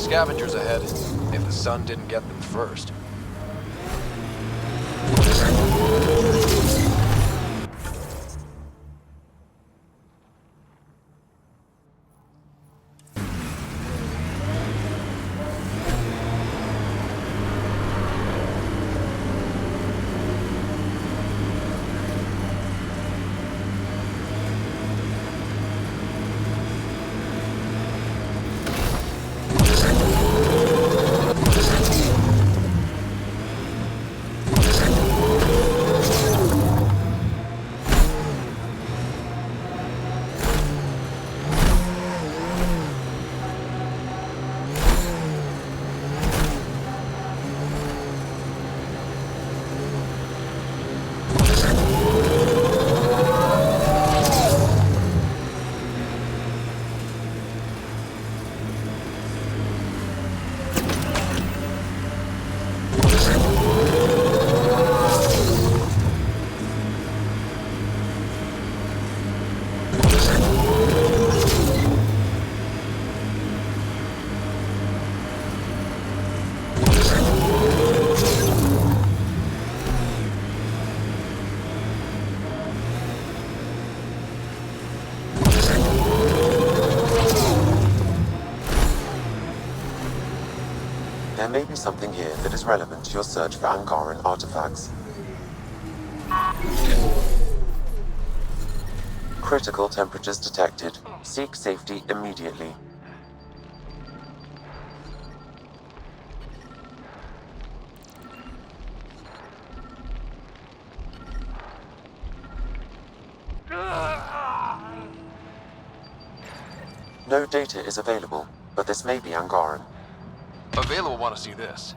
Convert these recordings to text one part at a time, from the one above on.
scavengers ahead, if the sun didn't get them first. There may be something here that is relevant to your search for Angaran artifacts. Critical temperatures detected. Seek safety immediately. No data is available, but this may be Angaran. Available want to see this.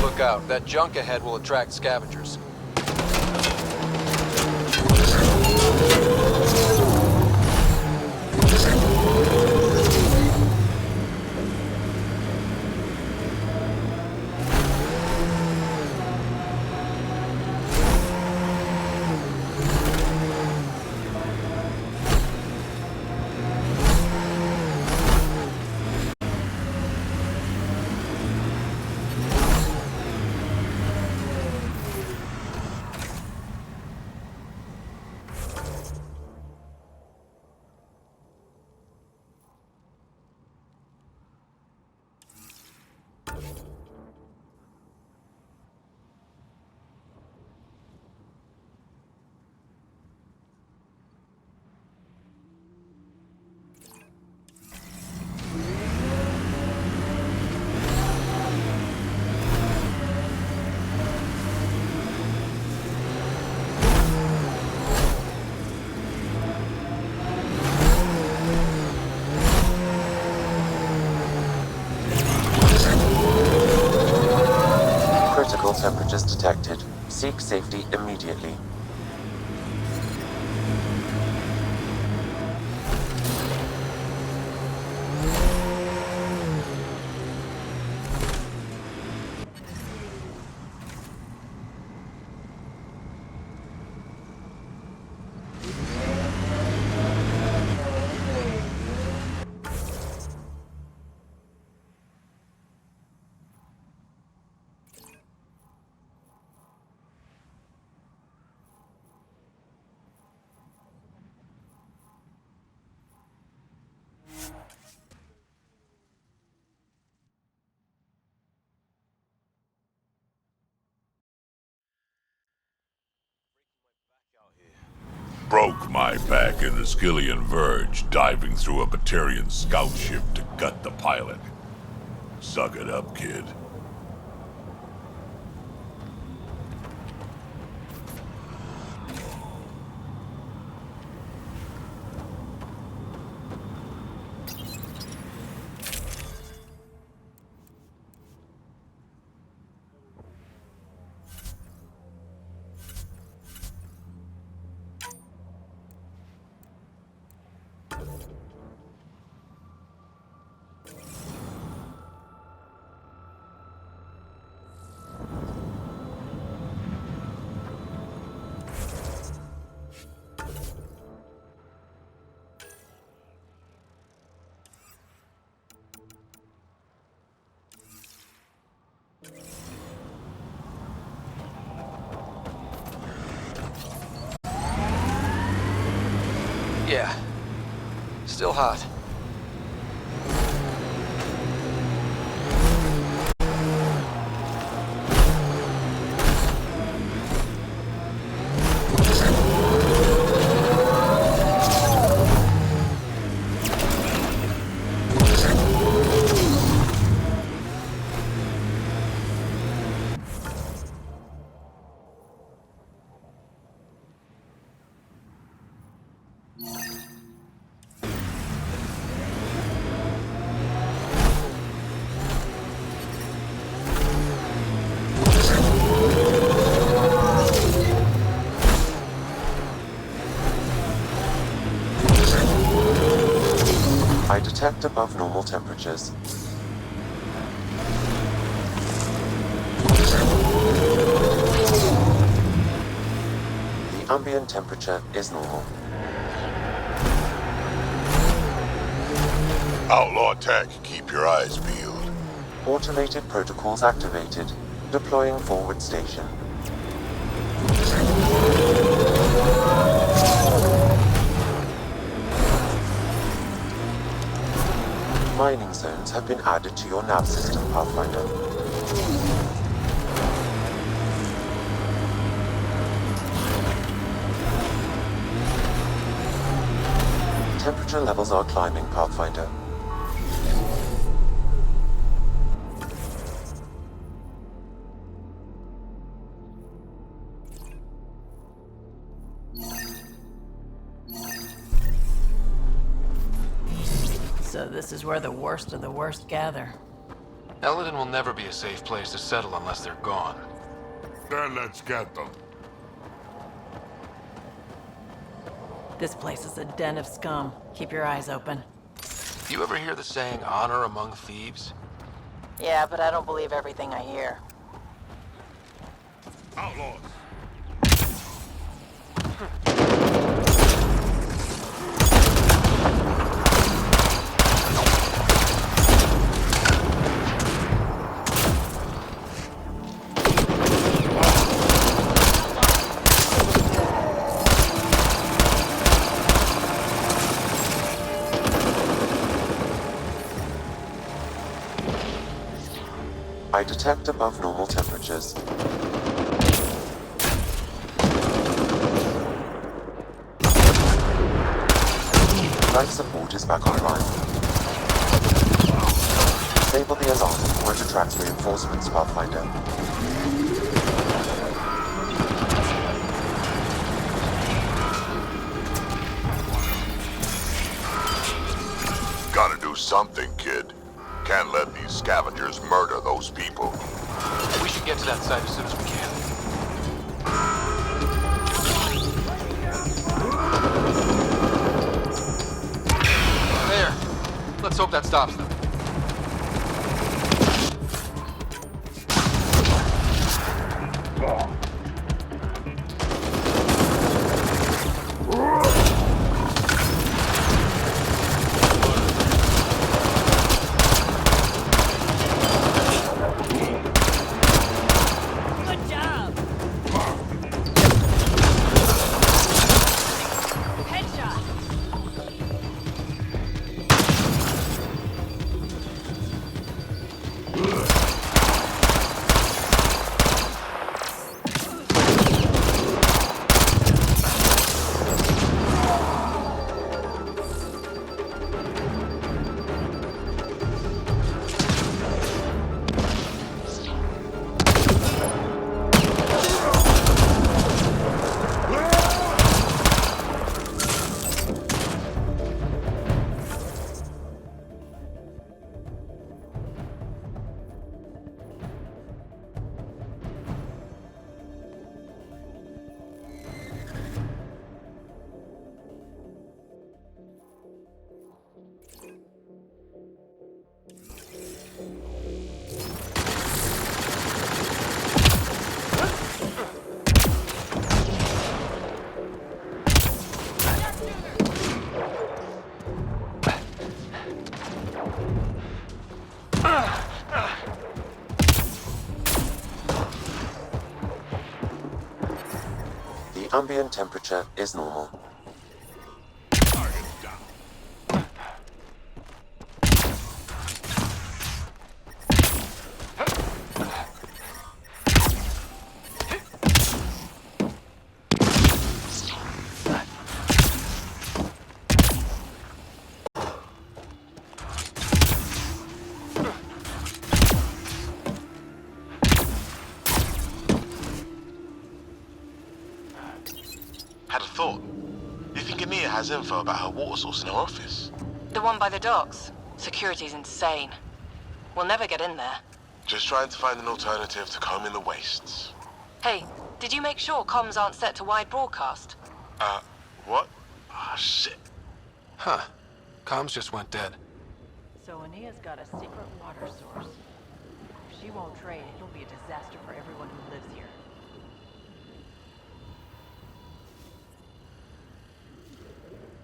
Look out, that junk ahead will attract scavengers. Critical temperatures detected. Seek safety immediately. Broke my back in the Skillian Verge, diving through a Batarian scout ship to gut the pilot. Suck it up, kid. Yeah. Still hot. I detect above normal temperatures. The ambient temperature is normal. Outlaw tech, keep your eyes peeled. Automated protocols activated. Deploying forward station. Mining zones have been added to your nav system, Pathfinder. Temperature levels are climbing, Pathfinder. So this is where the worst of the worst gather. Eldon will never be a safe place to settle unless they're gone. Then let's get them. This place is a den of scum. Keep your eyes open. You ever hear the saying, honor among thieves? Yeah, but I don't believe everything I hear. Outlaws! I detect above normal temperatures. Life support is back online. Disable the alarm or it attracts reinforcements, Pathfinder. Gotta do something, kid. Can't let these scavengers murder those people. We should get to that site as soon as we can. There. Let's hope that stops them. Good job! Headshot! The ambient temperature is normal. Target down. Had a thought. You think Ania has info about her water source in her office? The one by the docks. Security's insane. We'll never get in there. Just trying to find an alternative to combing the wastes. Hey, did you make sure comms aren't set to wide broadcast? What? Ah, shit. Huh. Comms just went dead. So Ania's got a secret water source. If she won't trade, it'll be a disaster for everyone who lives here.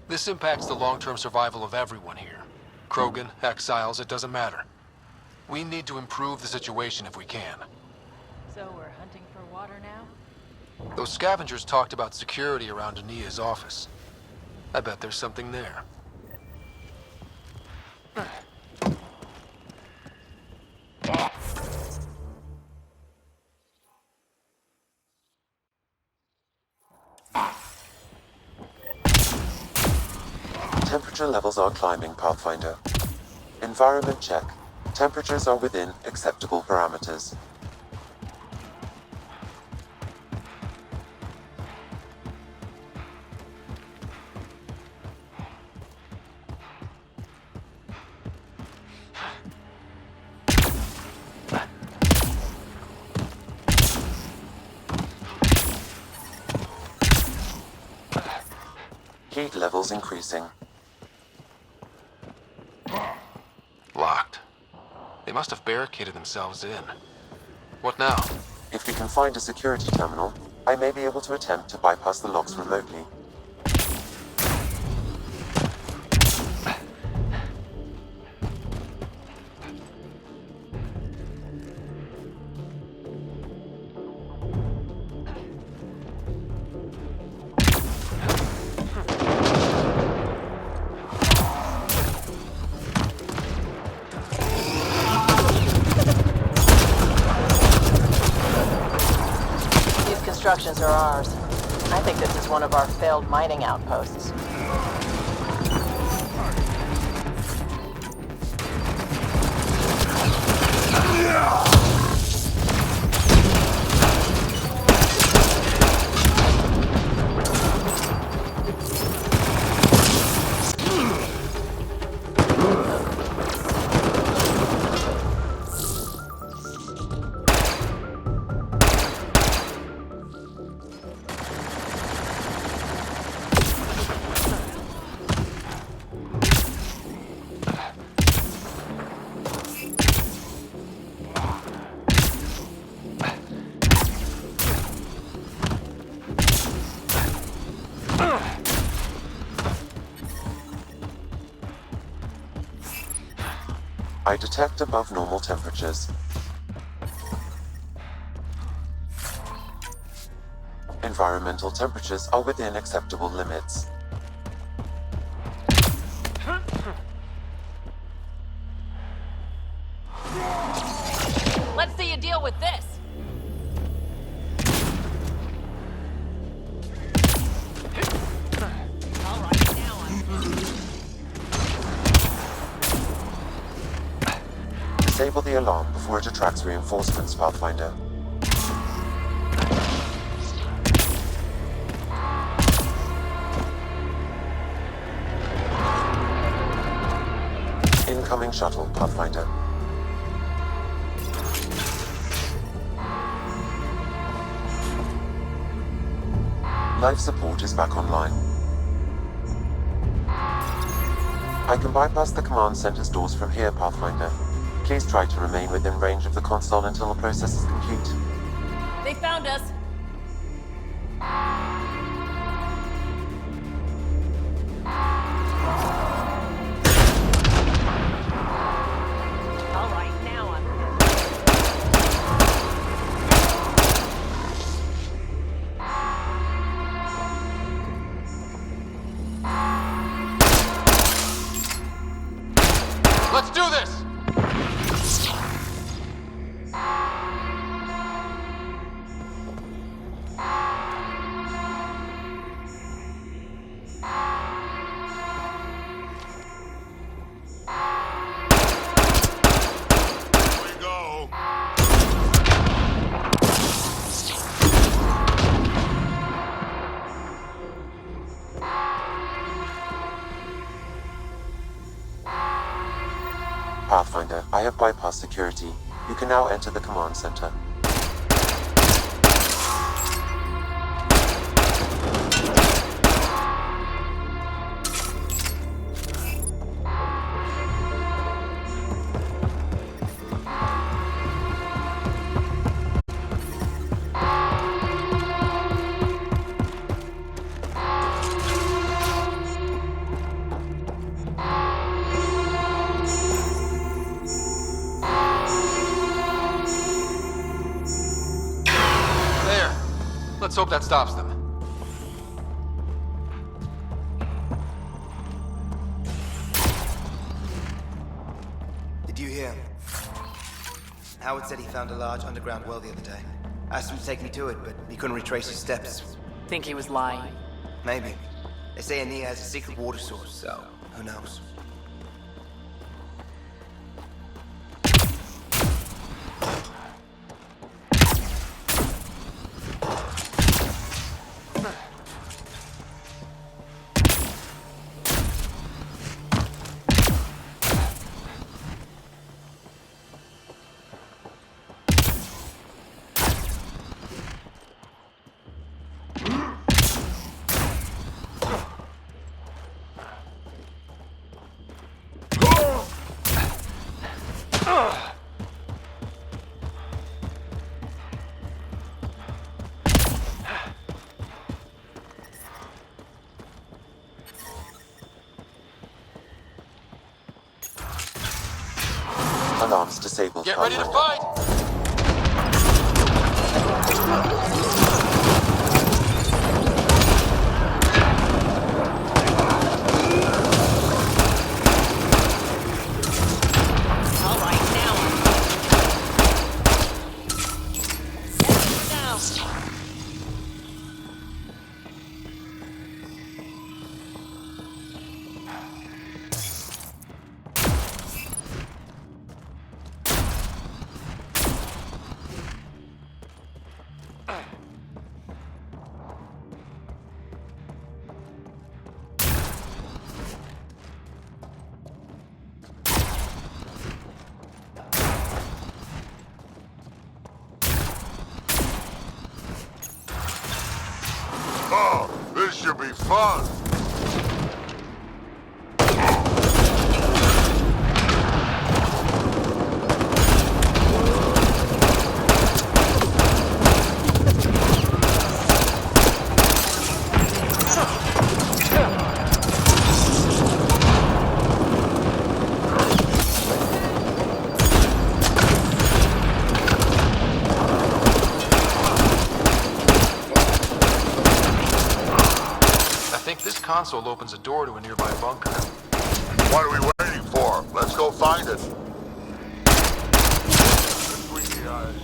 This impacts the long-term survival of everyone here. Krogan, exiles, it doesn't matter. We need to improve the situation if we can. So we're hunting for water now? Those scavengers talked about security around Ania's office. I bet there's something there. Temperature levels are climbing, Pathfinder. Environment check. Temperatures are within acceptable parameters. Heat levels increasing. Locked. They must have barricaded themselves in. What now? If we can find a security terminal, I may be able to attempt to bypass the locks remotely. These constructions are ours. I think this is one of our failed mining outposts. I detect above normal temperatures. Environmental temperatures are within acceptable limits. Let's see you deal with this! Alright, now Disable the alarm before it attracts reinforcements, Pathfinder. Incoming shuttle, Pathfinder. Life support is back online. I can bypass the command center's doors from here, Pathfinder. Please try to remain within range of the console until the process is complete. They found us! Alright, now I'm... have bypassed security. You can now enter the command center. Let's hope that stops them. Did you hear? Howard said he found a large underground well the other day. Asked him to take me to it, but he couldn't retrace his steps. Think he was lying. Maybe. They say Ania has a secret water source, so who knows? Alarms disabled. Get ready to fight! All right, now. Oh, this should be fun. This console opens a door to a nearby bunker. What are we waiting for? Let's go find it. Squeaky eyes.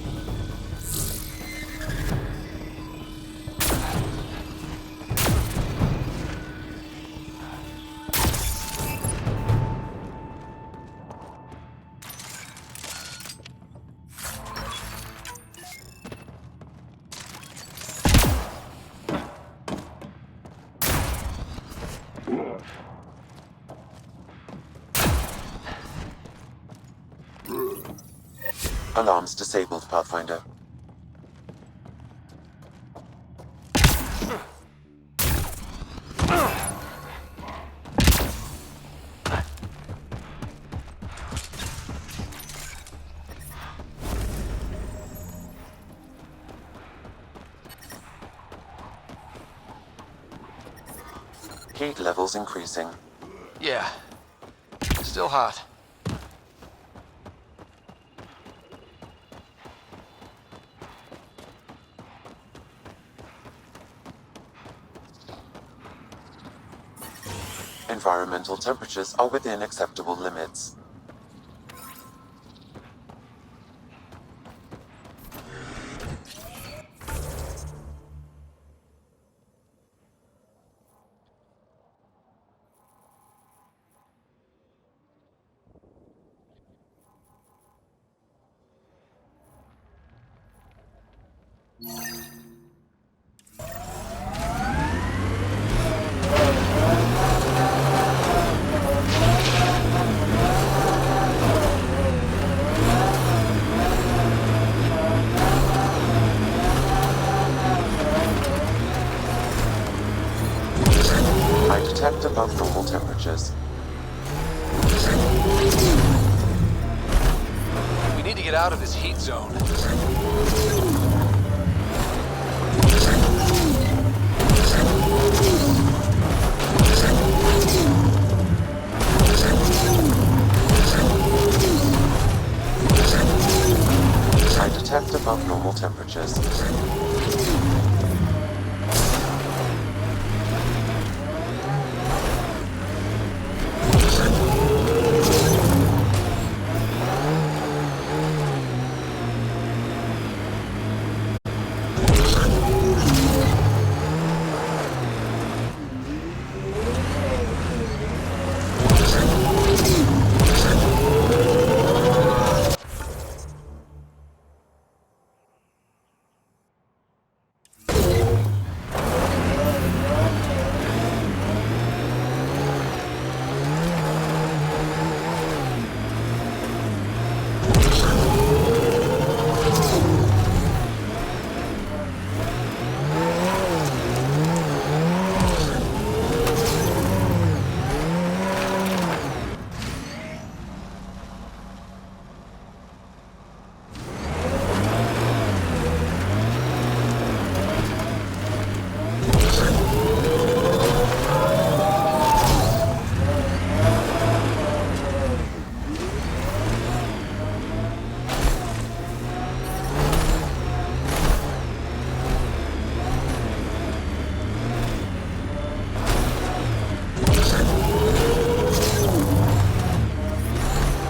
Alarms disabled, Pathfinder. Heat levels increasing. Yeah. Still hot. Environmental temperatures are within acceptable limits. temperatures. We need to get out of this heat zone. I detect above normal temperatures.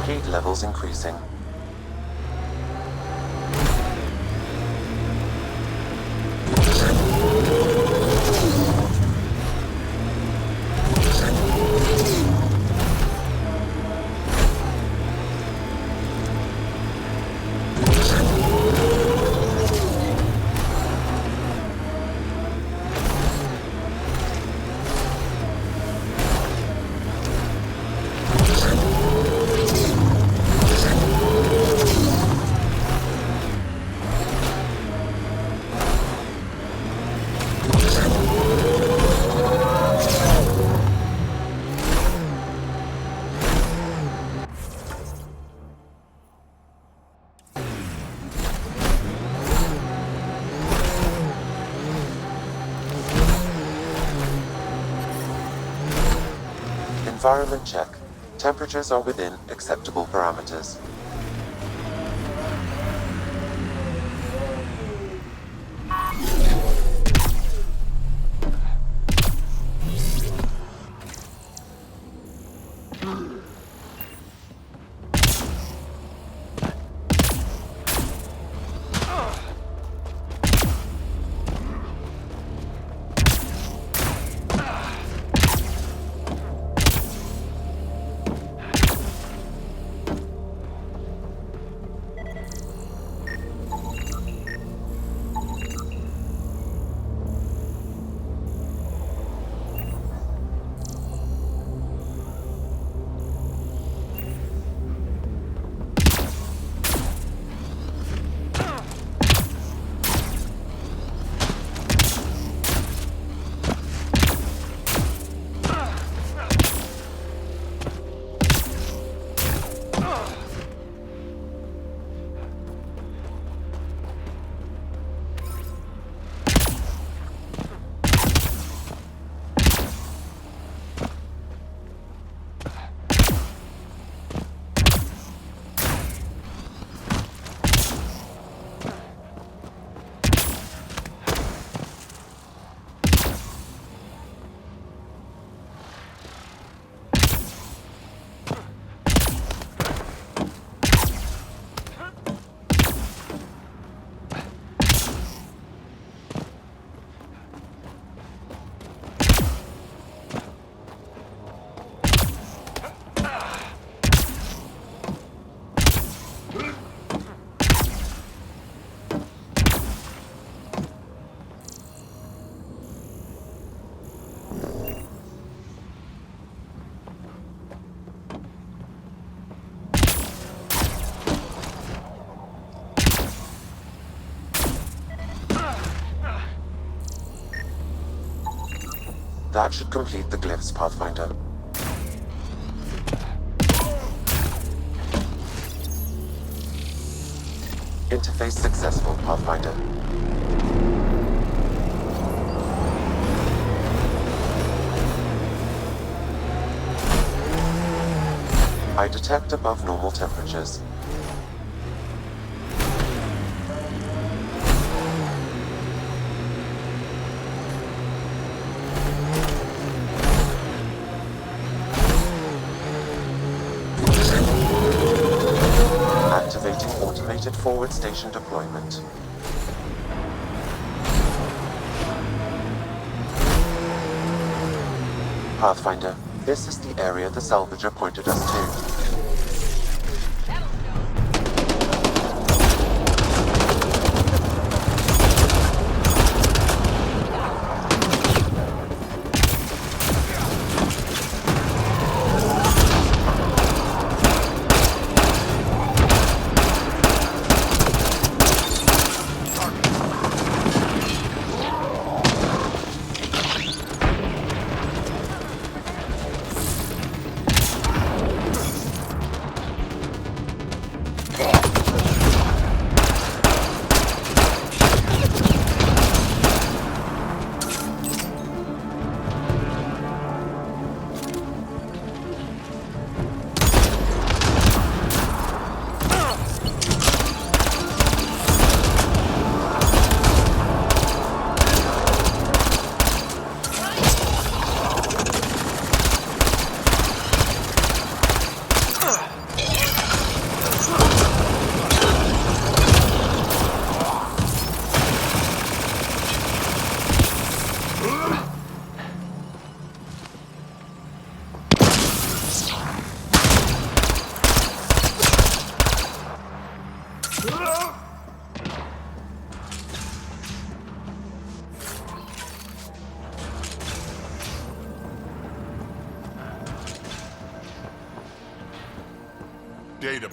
Heat levels increasing. Environment check. Temperatures are within acceptable parameters. That should complete the glyphs, Pathfinder. Interface successful, Pathfinder. I detect above normal temperatures. Activating automated forward station deployment. Pathfinder, this is the area the salvager pointed us to. Data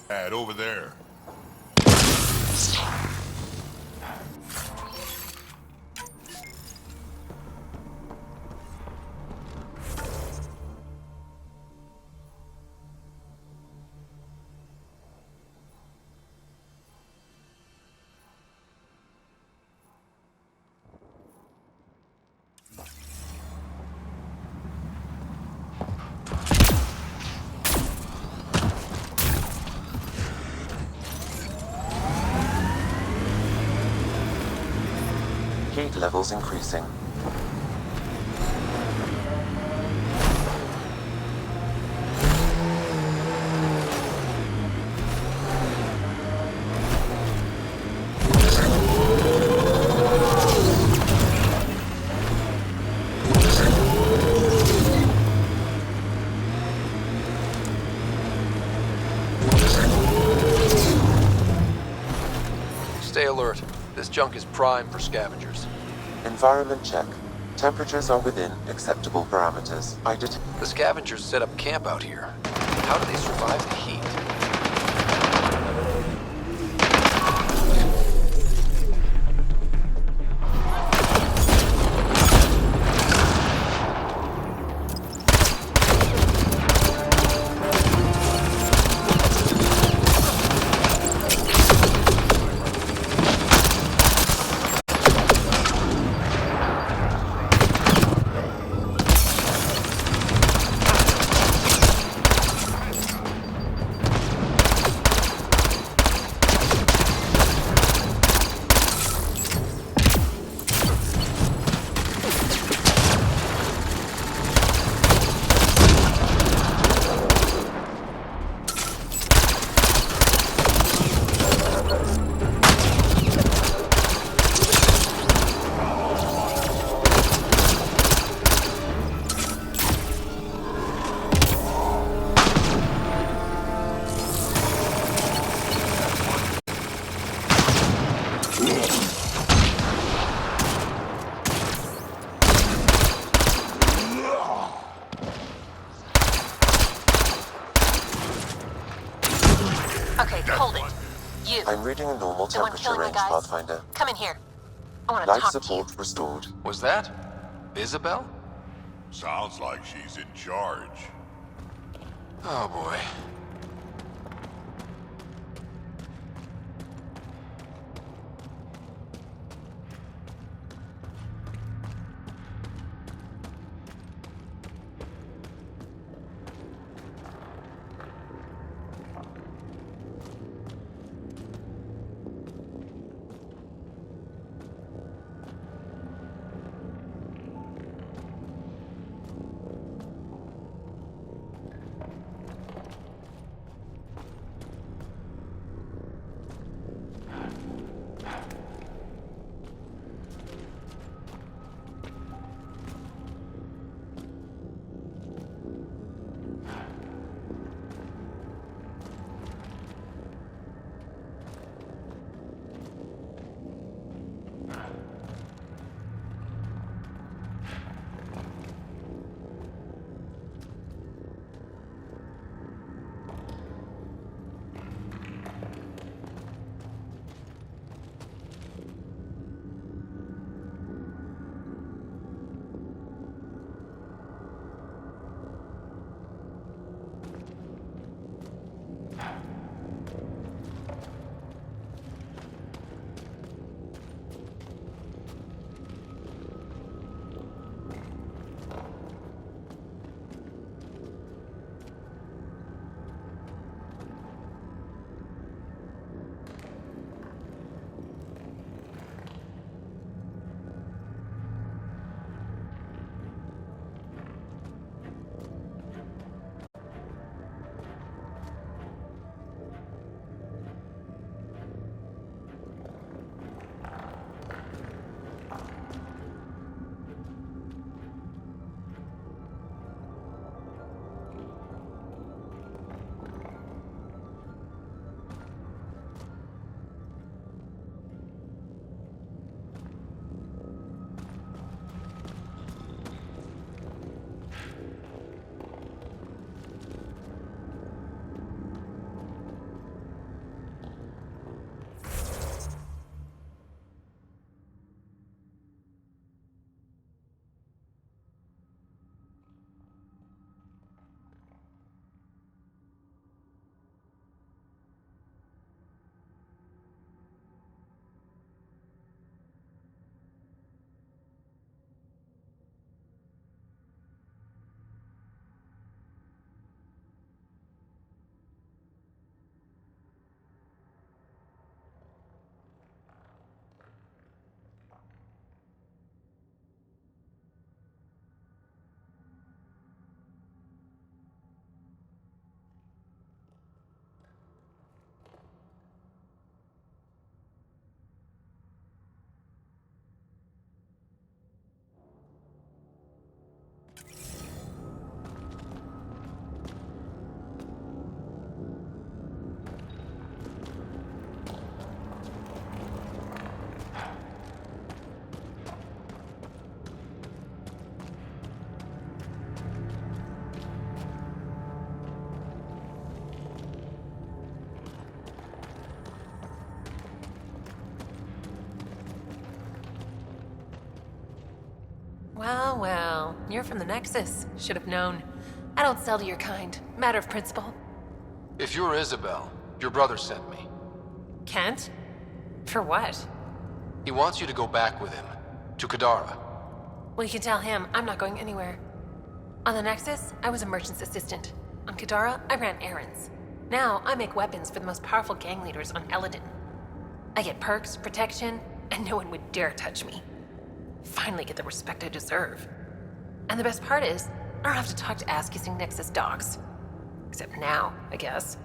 pad over there. Heat levels increasing. Stay alert. This junk is prime for scavengers. Environment check. Temperatures are within acceptable parameters. The scavengers set up camp out here. How do they survive the heat? Okay, hold it. You. I'm reading a normal The one temperature killing my range, guys? Pathfinder. Come in here. I want to Life talk to you. support restored. Was that Isabel? Sounds like she's in charge. Oh boy. Well, well, you're from the Nexus. Should have known. I don't sell to your kind. Matter of principle. If you're Isabel, your brother sent me. Kent? For what? He wants you to go back with him, to Kadara. Well, you can tell him I'm not going anywhere. On the Nexus, I was a merchant's assistant. On Kadara, I ran errands. Now, I make weapons for the most powerful gang leaders on Eladin. I get perks, protection, and no one would dare touch me. Finally get the respect I deserve. And the best part is, I don't have to talk to ass-kissing Nexus dogs. Except now, I guess.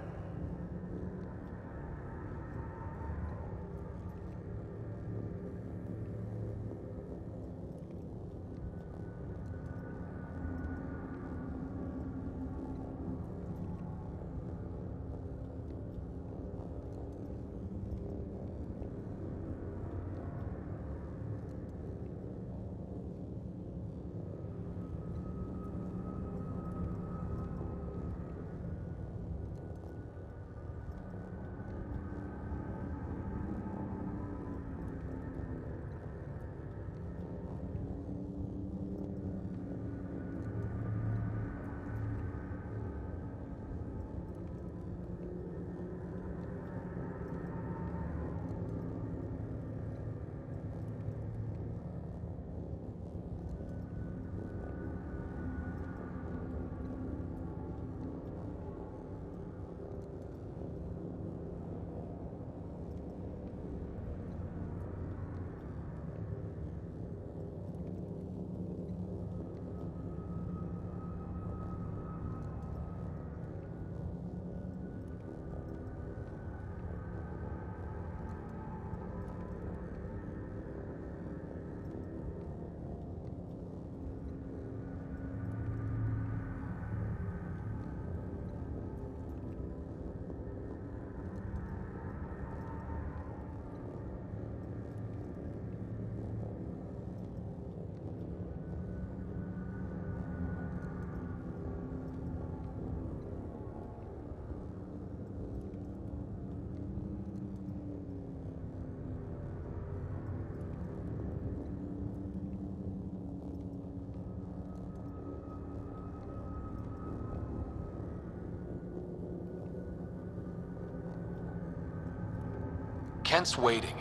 Kent's waiting.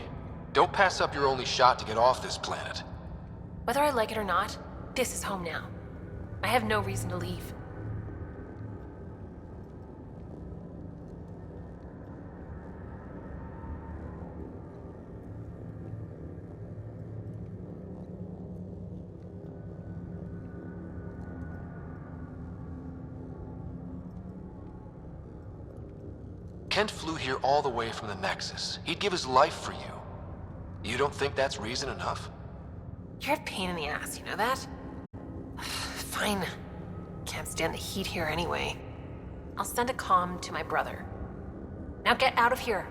Don't pass up your only shot to get off this planet. Whether I like it or not, this is home now. I have no reason to leave. Kent flew here all the way from the Nexus. He'd give his life for you. You don't think that's reason enough? You're a pain in the ass, you know that? Fine. Can't stand the heat here anyway. I'll send a comm to my brother. Now get out of here.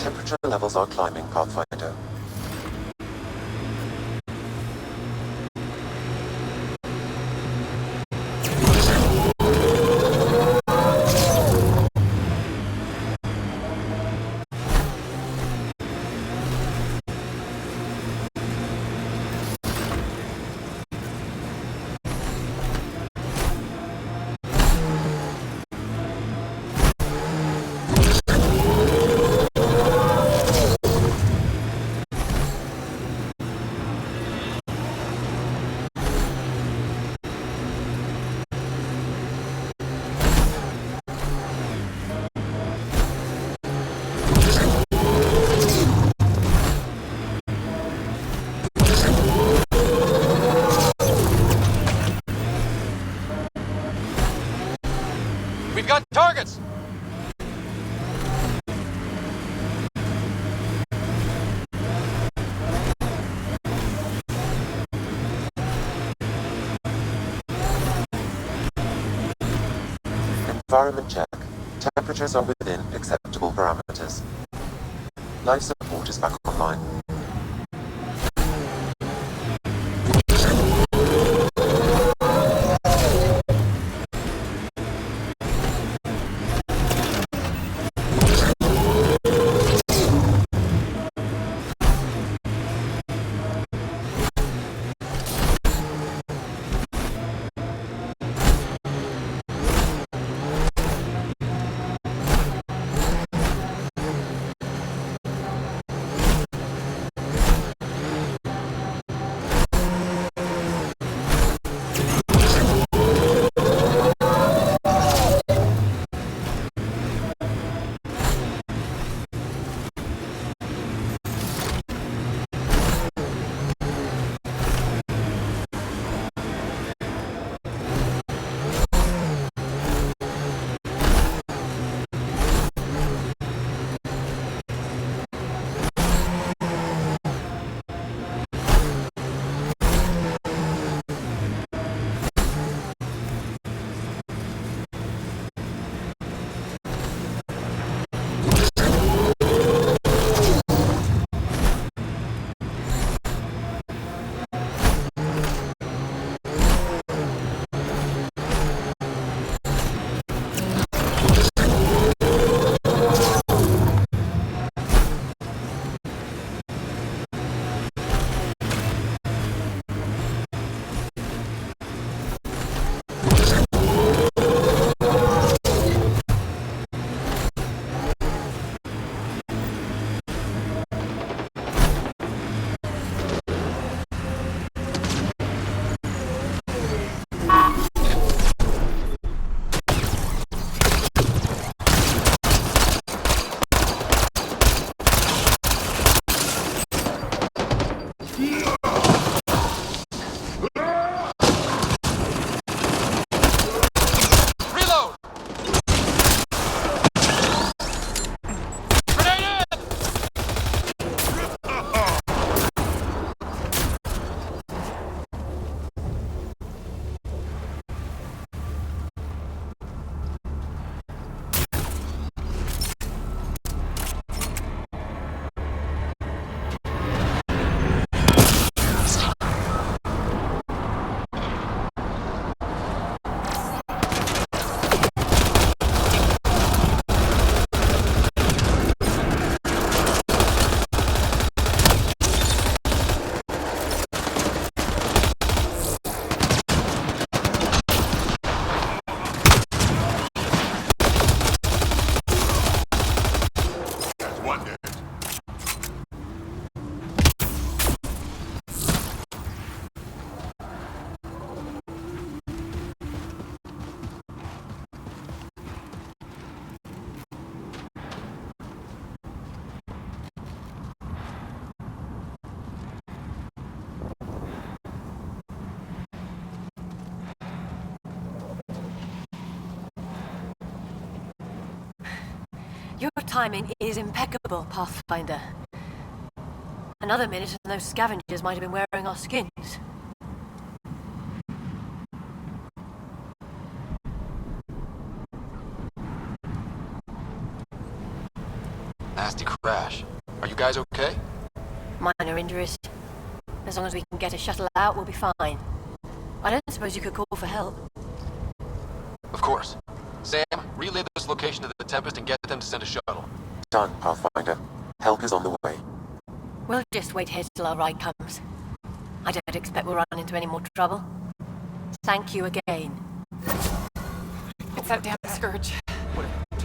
Temperature levels are climbing, Pathfinder. We've got targets! Environment check. Temperatures are within acceptable parameters. Life support is back online. Your timing is impeccable, Pathfinder. Another minute and those scavengers might have been wearing our skins. nasty crash. Are you guys okay? Minor injuries. As long as we can get a shuttle out, we'll be fine. I don't suppose you could call for help. Of course. Sam, relay this location to the Tempest and get them to send a shuttle. Done, Pathfinder. Help is on the way. We'll just wait here till our ride comes. I don't expect we'll run into any more trouble. Thank you again. It's that damn scourge.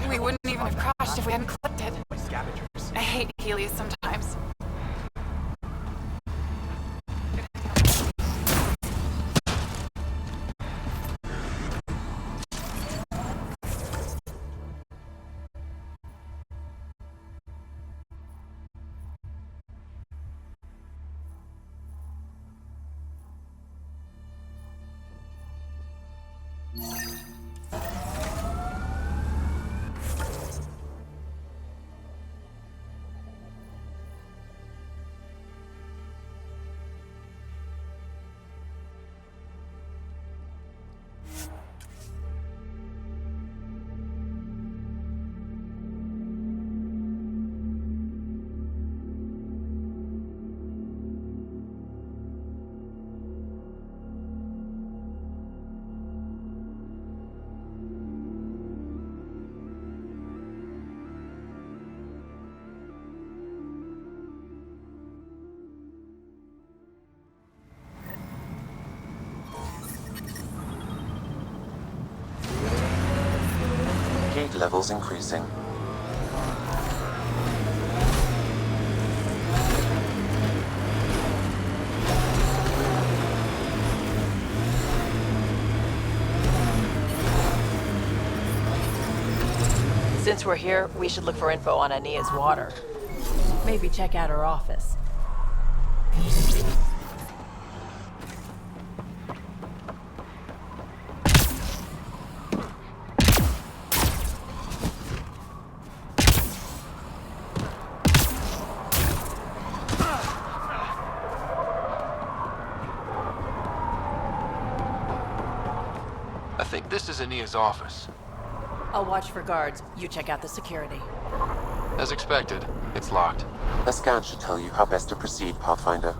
We wouldn't even have crashed if we hadn't clipped it. Scavengers. I hate Helios sometimes. Gate levels increasing. Since we're here, we should look for info on Ania's water. Maybe check out her office. I think this is Ania's office. I'll watch for guards. You check out the security. As expected, it's locked. A scan should tell you how best to proceed, Pathfinder.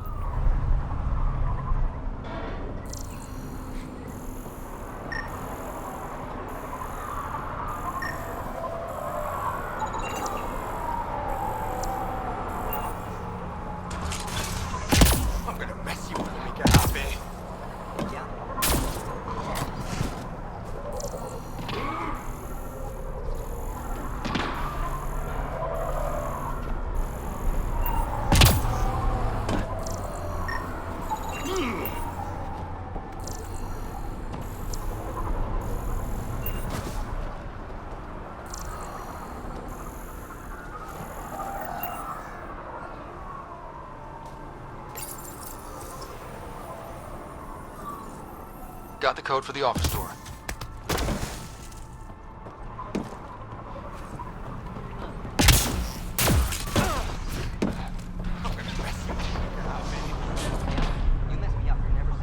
I'm gonna mess you up when we get out of here. Yeah. Got the code for the office door.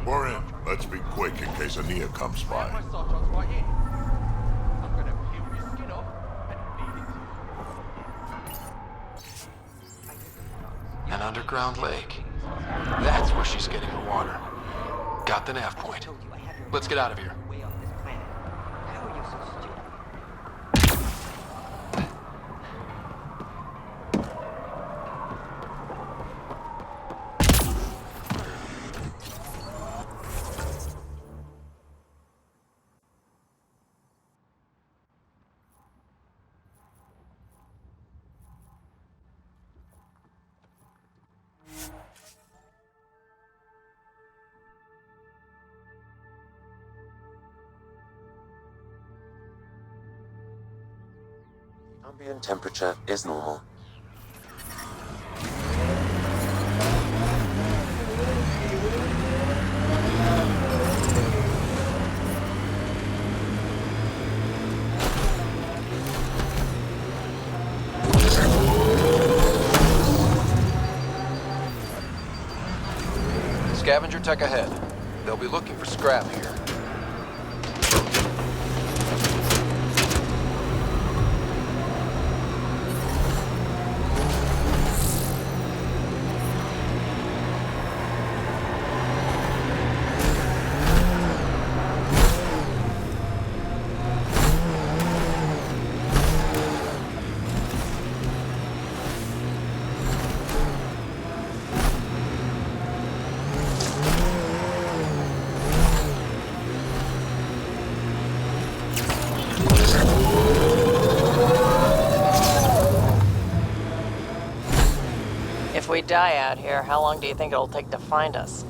We're in. Let's be quick in case Ania comes by. An underground lake. That's where she's getting her water. Got the nav point. Let's get out of here. Ambient temperature is normal. Scavenger tech ahead. They'll be looking for scrap here. we die out here, how long do you think it'll take to find us?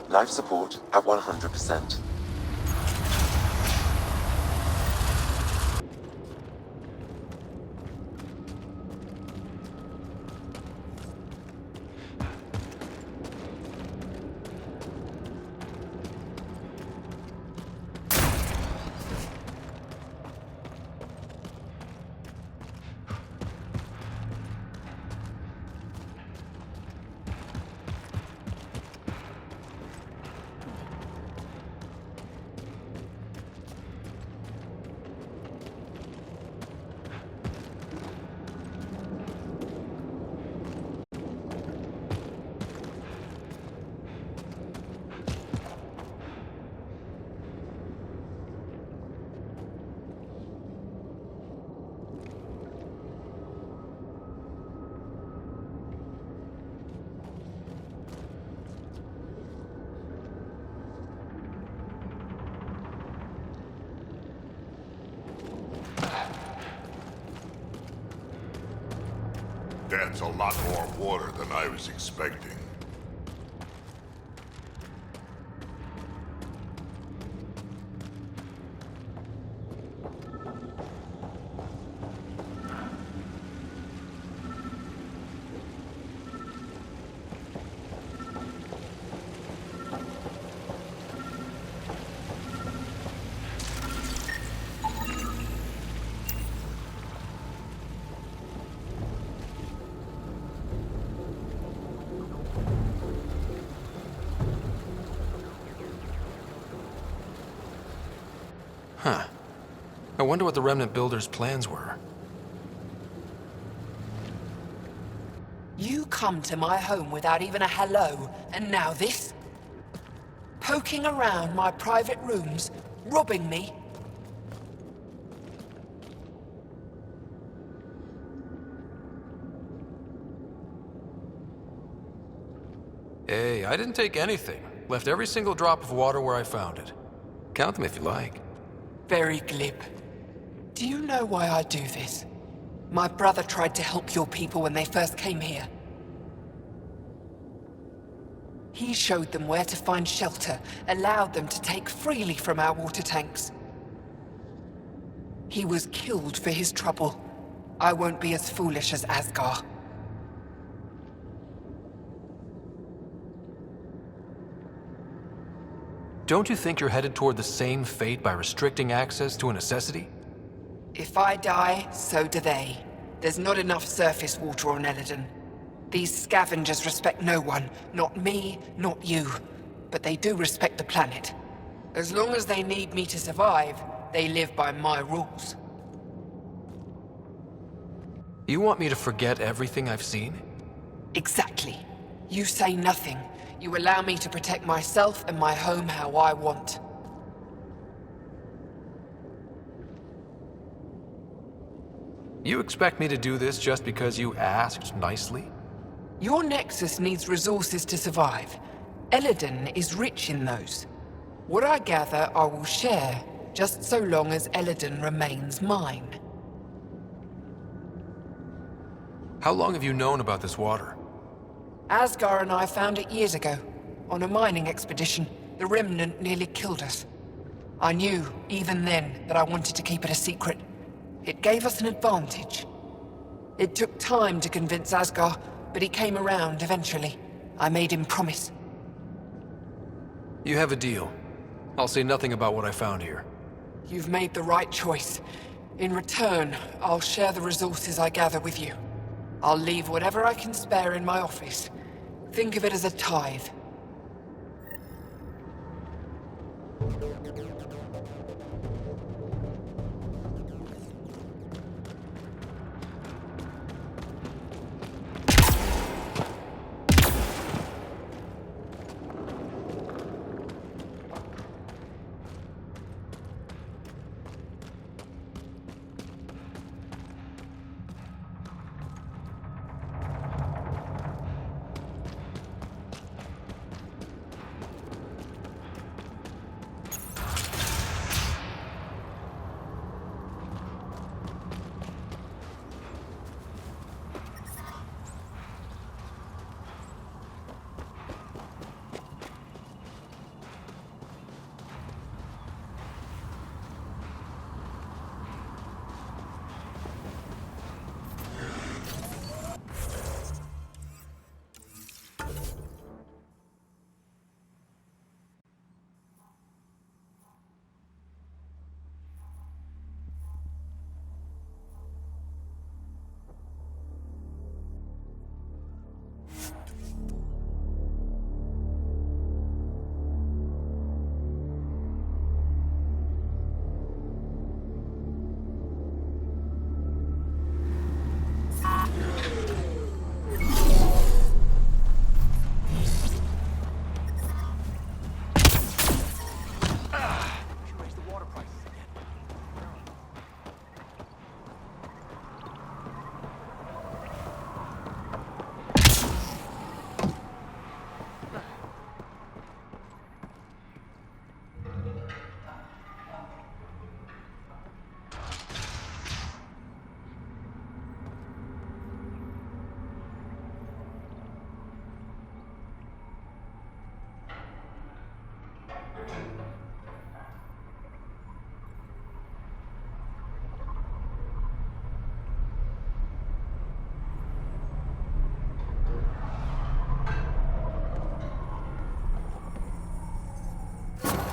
Life support at 100%. That's a lot more water than I was expecting. Huh. I wonder what the Remnant Builders' plans were. You come to my home without even a hello, and now this? Poking around my private rooms, robbing me? Hey, I didn't take anything. Left every single drop of water where I found it. Count them if you like. Very glib. Do you know why I do this? My brother tried to help your people when they first came here. He showed them where to find shelter, allowed them to take freely from our water tanks. He was killed for his trouble. I won't be as foolish as Asgar. Don't you think you're headed toward the same fate by restricting access to a necessity? If I die, so do they. There's not enough surface water on Eladon. These scavengers respect no one. Not me, not you. But they do respect the planet. As long as they need me to survive, they live by my rules. You want me to forget everything I've seen? Exactly. You say nothing. You allow me to protect myself and my home how I want. You expect me to do this just because you asked nicely? Your Nexus needs resources to survive. Eladon is rich in those. What I gather, I will share, just so long as Eladon remains mine. How long have you known about this water? Asgar and I found it years ago. On a mining expedition, the Remnant nearly killed us. I knew, even then, that I wanted to keep it a secret. It gave us an advantage. It took time to convince Asgar, but he came around eventually. I made him promise. You have a deal. I'll say nothing about what I found here. You've made the right choice. In return, I'll share the resources I gather with you. I'll leave whatever I can spare in my office. Think of it as a tithe.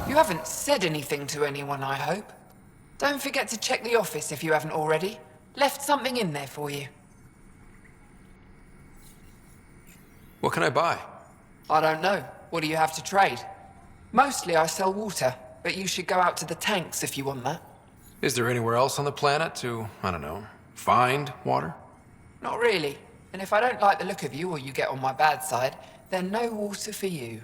You haven't said anything to anyone, I hope. Don't forget to check the office if you haven't already. Left something in there for you. What can I buy? I don't know. What do you have to trade? Mostly I sell water, but you should go out to the tanks if you want that. Is there anywhere else on the planet to, I don't know, find water? Not really. And if I don't like the look of you or you get on my bad side, then no water for you.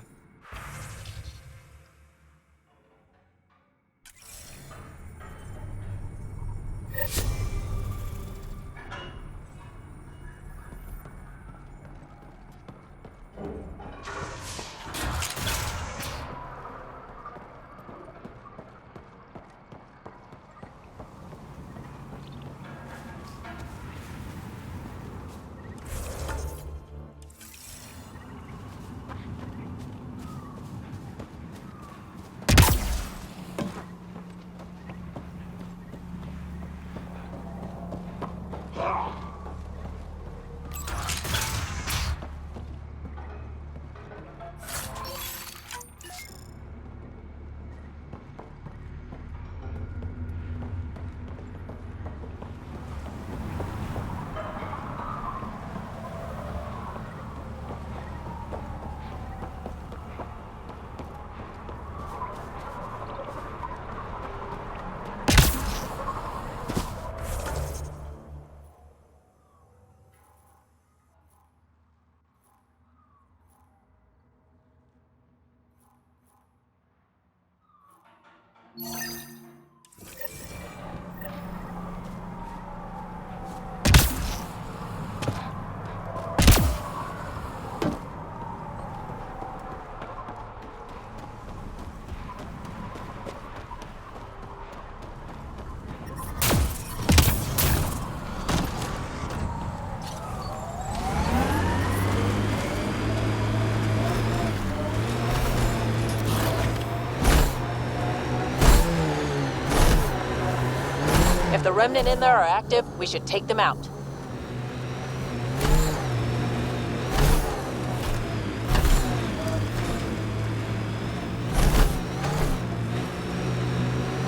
If the remnant in there are active, we should take them out.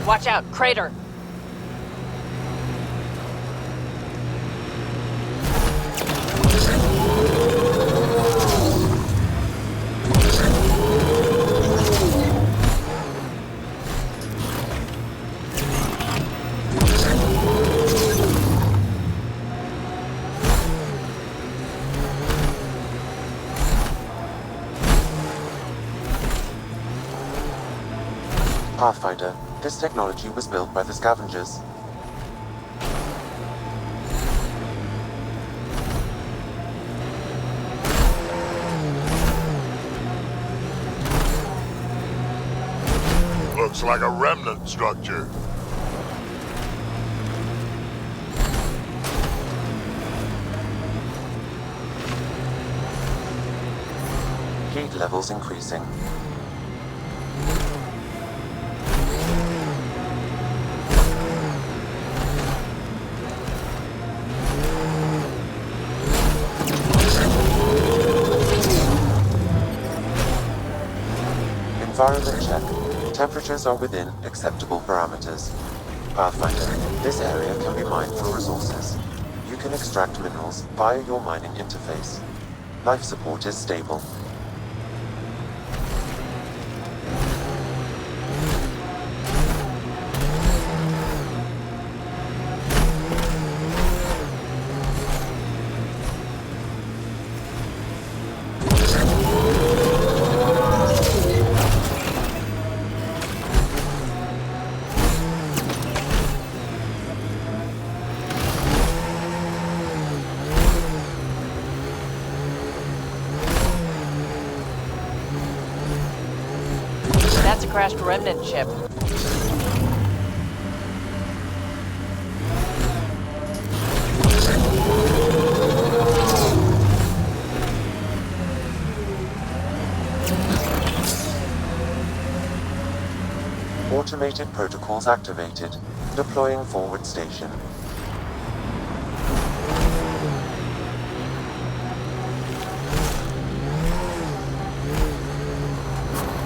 Watch out, crater! Pathfinder, this technology was built by the scavengers. Looks like a remnant structure. Heat levels increasing. Environment check. Temperatures are within acceptable parameters. Pathfinder, this area can be mined for resources. You can extract minerals via your mining interface. Life support is stable. That's a crashed remnant ship. Automated protocols activated. Deploying forward station.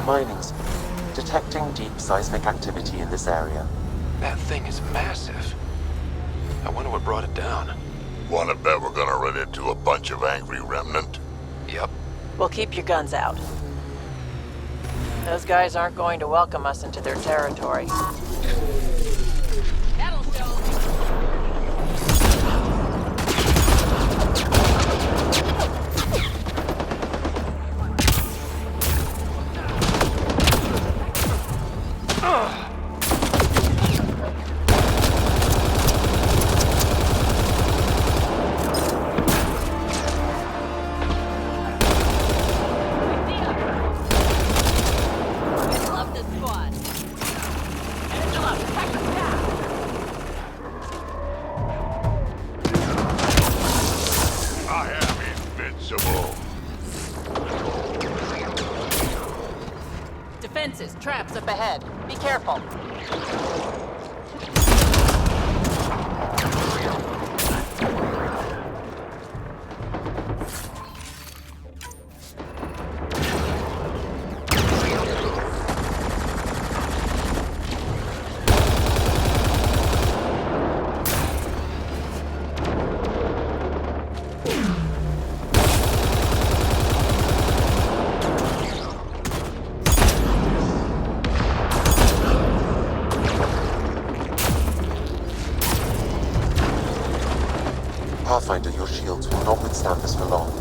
Mining. Detecting deep seismic activity in this area. That thing is massive. I wonder what brought it down. Wanna bet we're gonna run into a bunch of angry remnant? Yep. Well, keep your guns out. Those guys aren't going to welcome us into their territory. That'll show. I am invincible. Defenses, traps up ahead. Be careful. Pathfinder, your shields will not withstand this for long.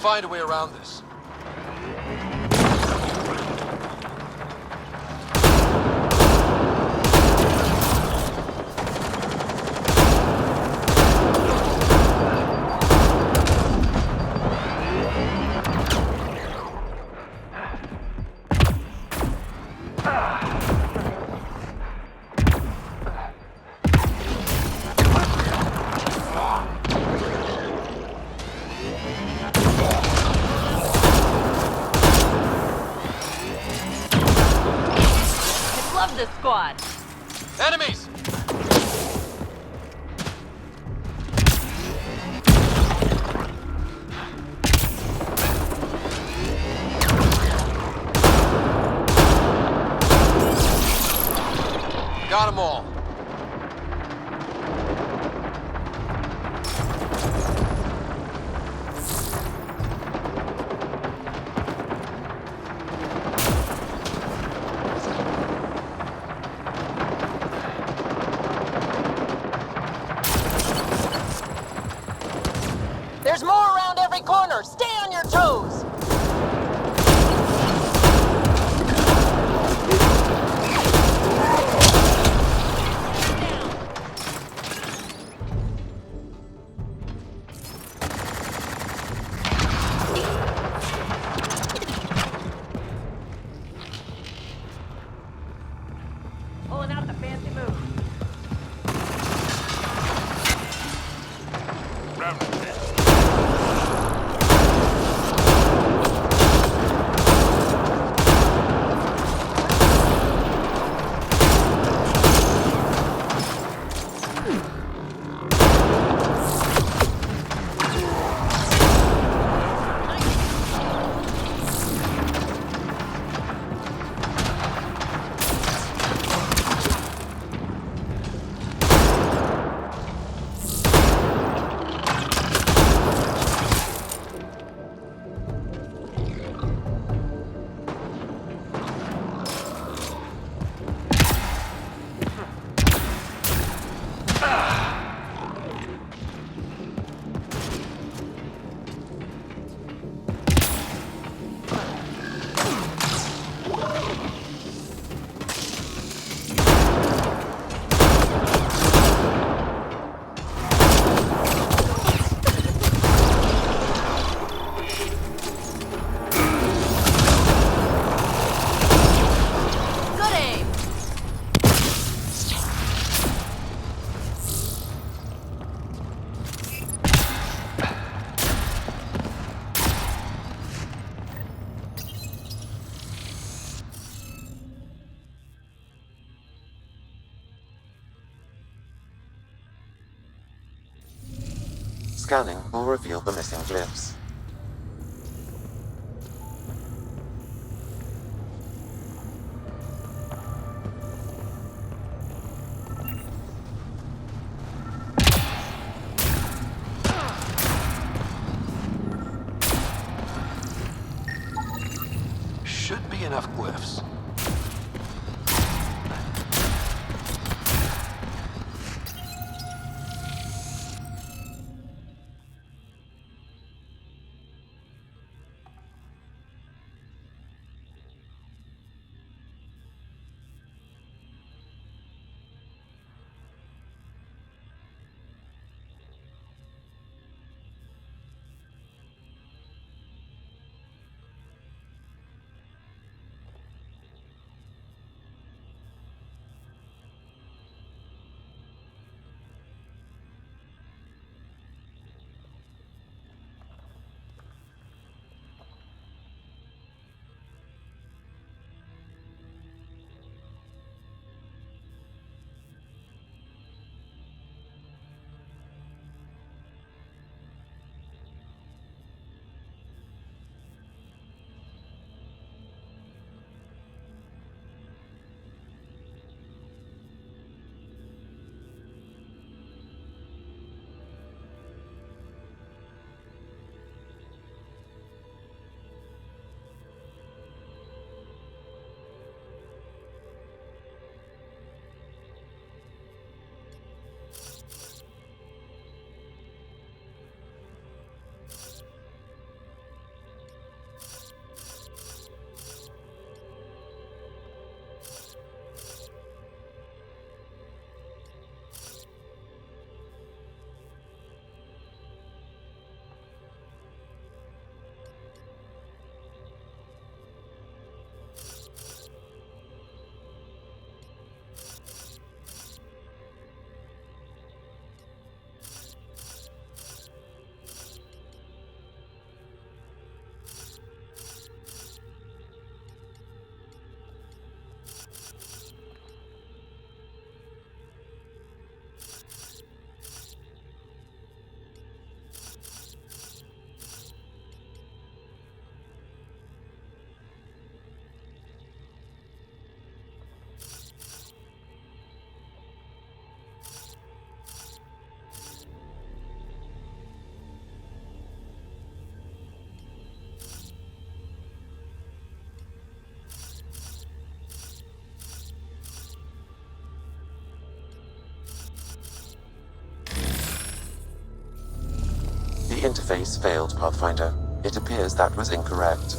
find a way around this. Love this squad. Enemies! Got them all. There's more around every corner. Stay on your toes. Pulling out the fancy move. Scanning will reveal the missing glyphs. Should be enough glyphs. interface failed, Pathfinder. It appears that was incorrect.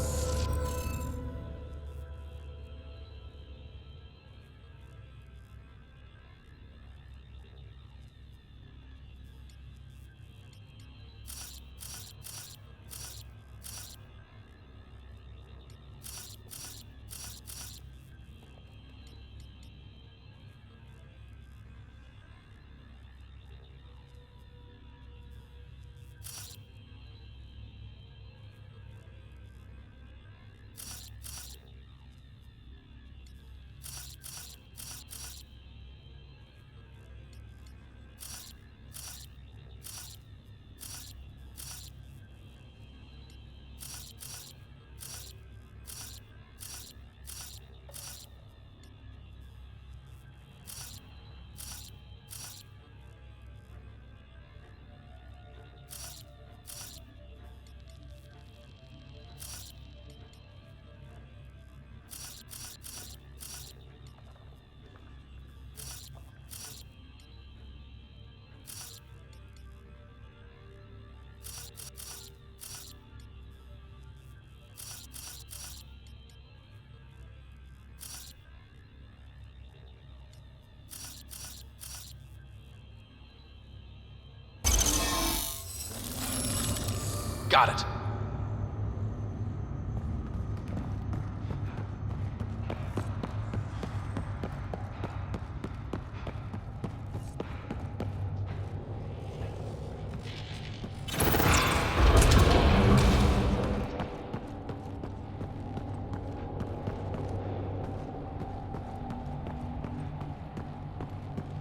Got it.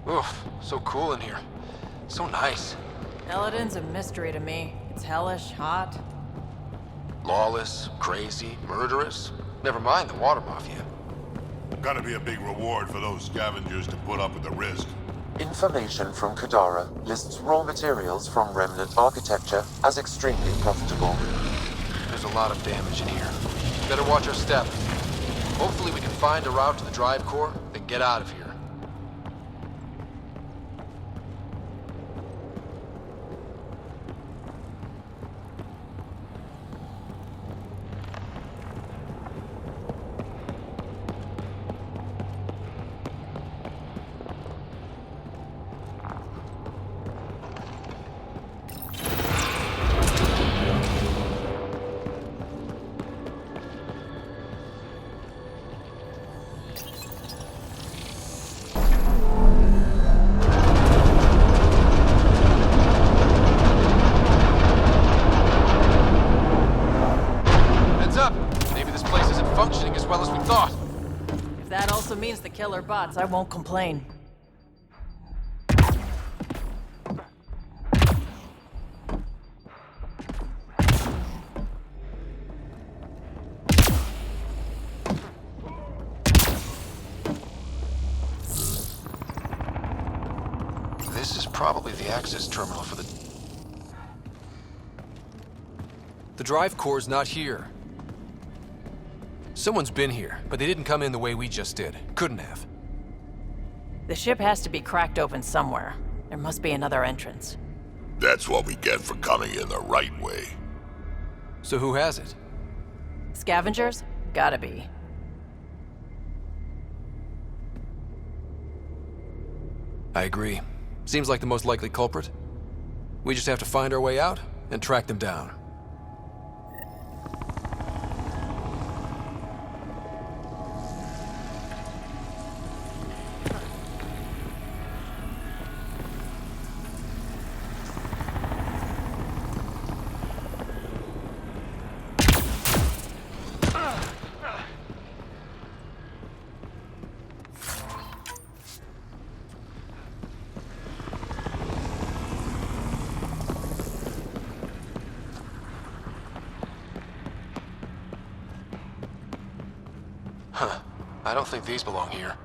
Oof, so cool in here. So nice. Eladin's a mystery to me. It's hellish, hot. Lawless, crazy, murderous. Never mind the water mafia. Gotta be a big reward for those scavengers to put up with the risk. Information from Kadara lists raw materials from remnant architecture as extremely profitable. There's a lot of damage in here. Better watch our step. Hopefully we can find a route to the drive core, then get out of here. Means the killer bots, I won't complain. This is probably the access terminal for the... The drive core's not here. Someone's been here, but they didn't come in the way we just did. Couldn't have. The ship has to be cracked open somewhere. There must be another entrance. That's what we get for coming in the right way. So who has it? Scavengers? Gotta be. I agree. Seems like the most likely culprit. We just have to find our way out and track them down. Huh. I don't think these belong here.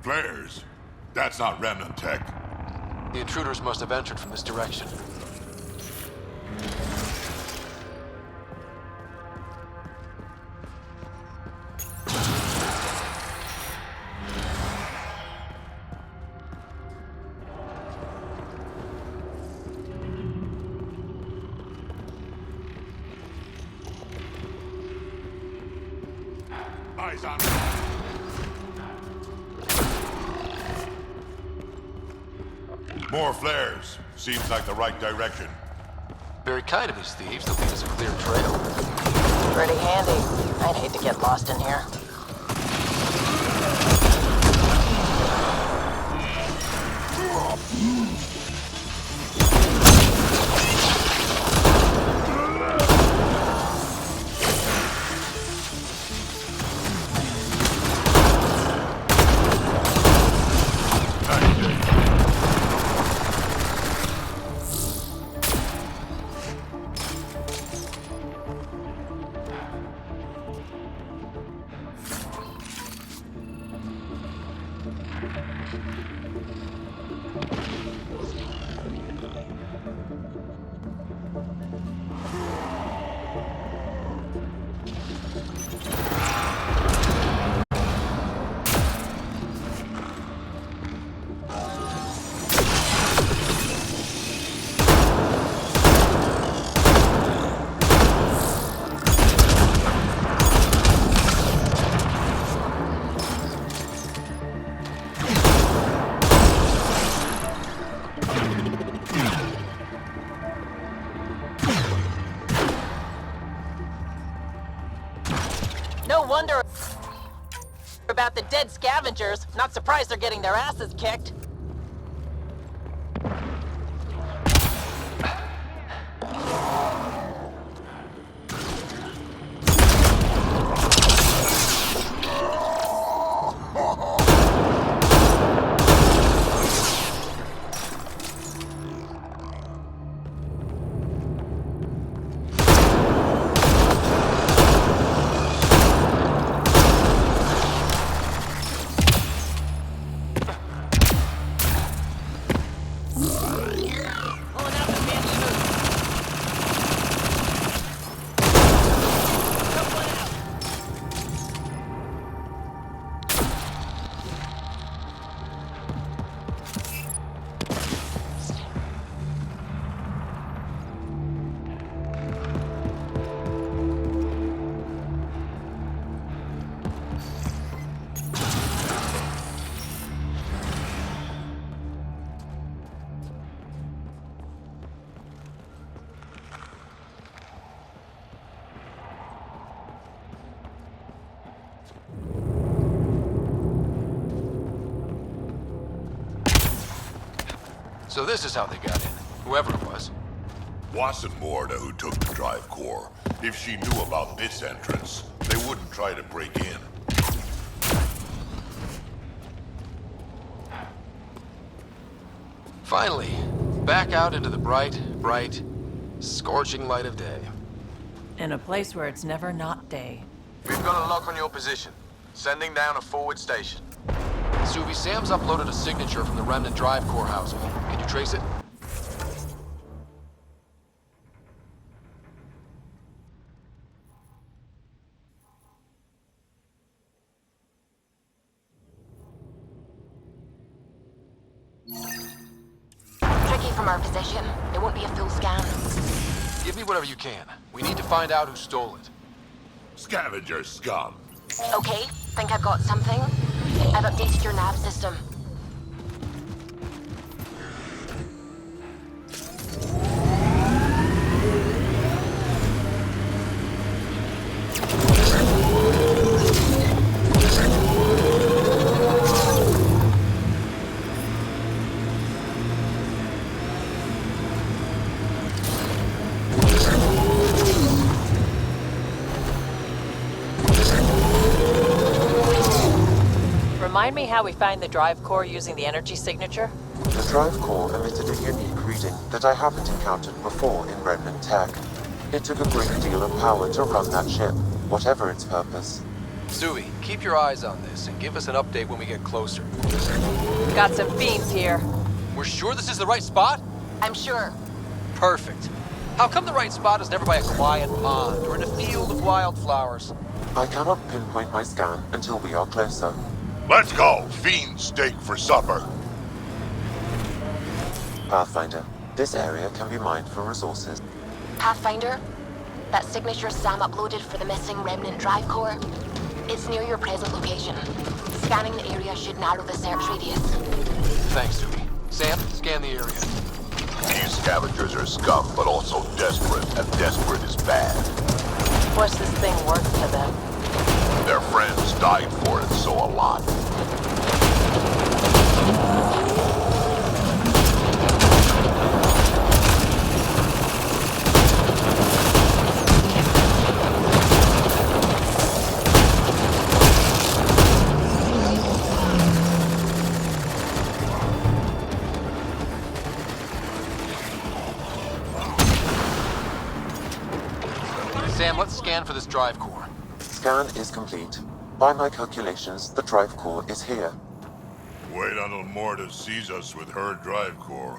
Flares? That's not remnant tech. The intruders must have entered from this direction. Eyes on. More flares. Seems like the right direction. Very kind of these thieves to leave us a clear trail. Pretty handy. I'd hate to get lost in here. No wonder about the dead scavengers. Not surprised they're getting their asses kicked. So this is how they got in, whoever it was. Wasn't Morda who took the drive core. If she knew about this entrance, they wouldn't try to break in. Finally, back out into the bright, scorching light of day. In a place where it's never not day. We've got a lock on your position. Sending down a forward station. Suvi, Sam's uploaded a signature from the remnant drive core housing. Can you trace it? Tricky from our position. It won't be a full scan. Give me whatever you can. We need to find out who stole it. Scavenger scum. Okay, think I've got something. I've updated your nav system. Remind me how we find the drive core using the energy signature? The drive core emitted a unique reading that I haven't encountered before in remnant tech. It took a great deal of power to run that ship, whatever its purpose. Suvi, keep your eyes on this and give us an update when we get closer. Got some fiends here. We're sure this is the right spot? I'm sure. Perfect. How come the right spot is never by a quiet pond or in a field of wildflowers? I cannot pinpoint my scan until we are closer. Let's go! Fiend steak for supper. Pathfinder, this area can be mined for resources. Pathfinder? That signature Sam uploaded for the missing remnant drive core? It's near your present location. Scanning the area should narrow the search radius. Thanks, Suvi. Sam, scan the area. These scavengers are scum, but also desperate, and desperate is bad. What's this thing worth to them? Their friends died for it, so a lot. Sam, let's scan for this drive core. Scan is complete. By my calculations, the drive core is here. Wait until Morta sees us with her drive core.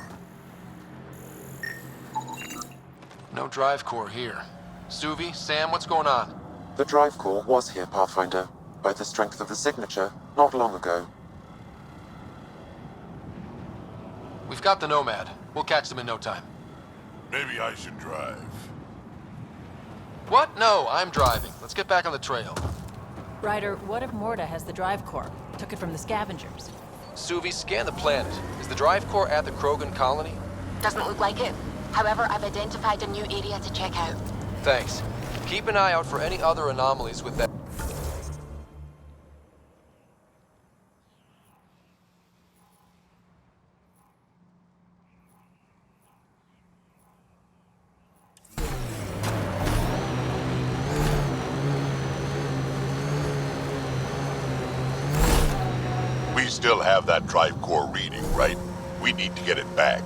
No drive core here. Suvi, Sam, what's going on? The drive core was here, Pathfinder, by the strength of the signature, not long ago. We've got the Nomad. We'll catch them in no time. Maybe I should drive. What? No, I'm driving. Let's get back on the trail. Ryder, what if Morta has the drive core? Took it from the scavengers. Suvi, scan the planet. Is the drive core at the Krogan colony? Doesn't look like it. However, I've identified a new area to check out. Thanks. Keep an eye out for any other anomalies with that. We still have that drive core reading, right? We need to get it back.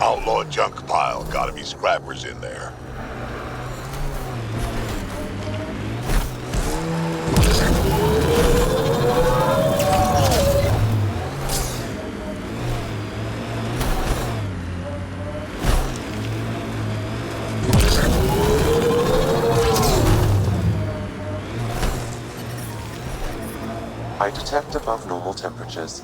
Outlaw junk pile. Gotta be scrappers in there. I detect above normal temperatures.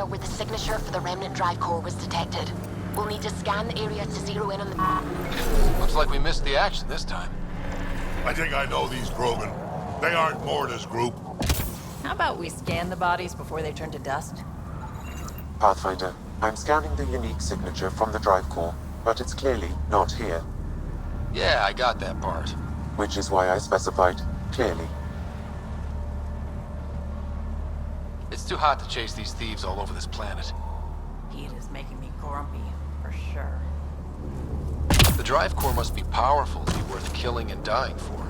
Where the signature for the remnant drive core was detected. We'll need to scan the area to zero in on the... Looks like we missed the action this time. I think I know these Krogan. They aren't Morta's group. How about we scan the bodies before they turn to dust? Pathfinder, I'm scanning the unique signature from the drive core, but it's clearly not here. Yeah, I got that part. Which is why I specified clearly. It's too hot to chase these thieves all over this planet. Heat is making me grumpy, for sure. The drive core must be powerful to be worth killing and dying for.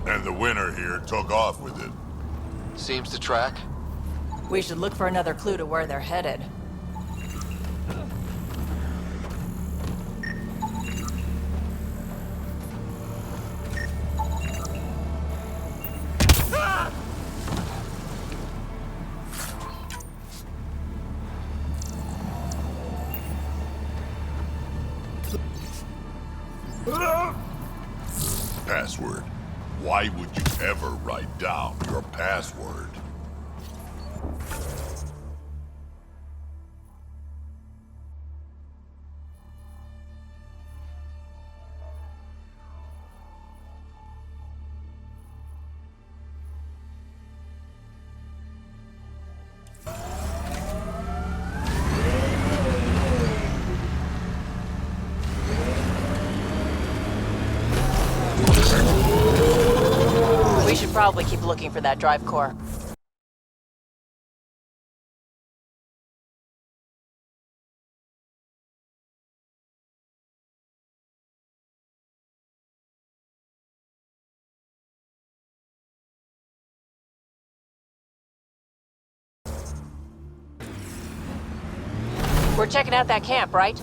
And the winner here took off with it. Seems to track. We should look for another clue to where they're headed. Password. Why would you ever write down your password? We should probably keep looking for that drive core. We're checking out that camp, right?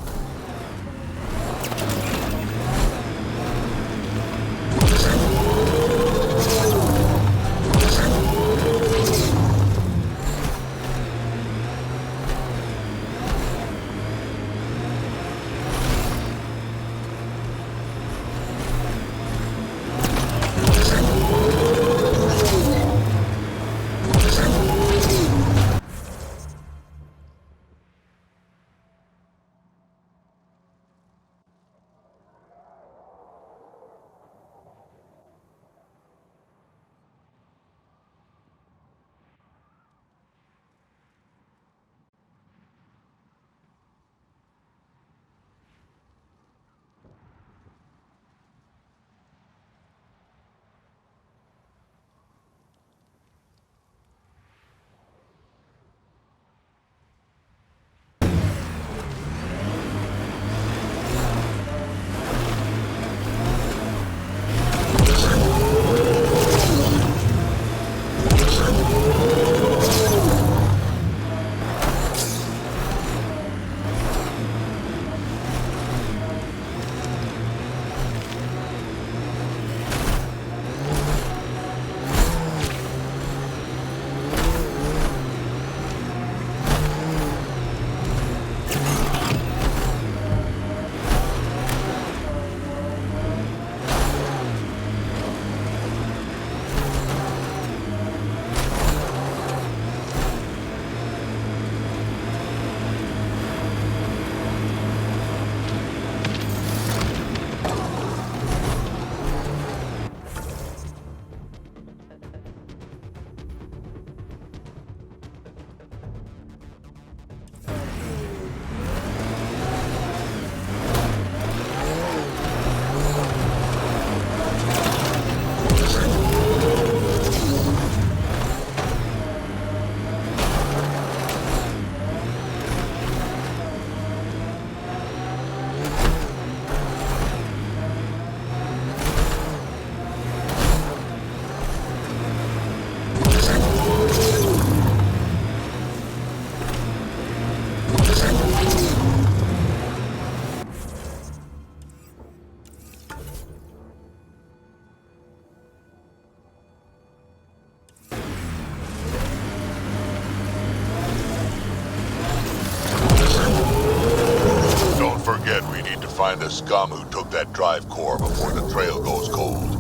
Find the scum who took that drive core before the trail goes cold.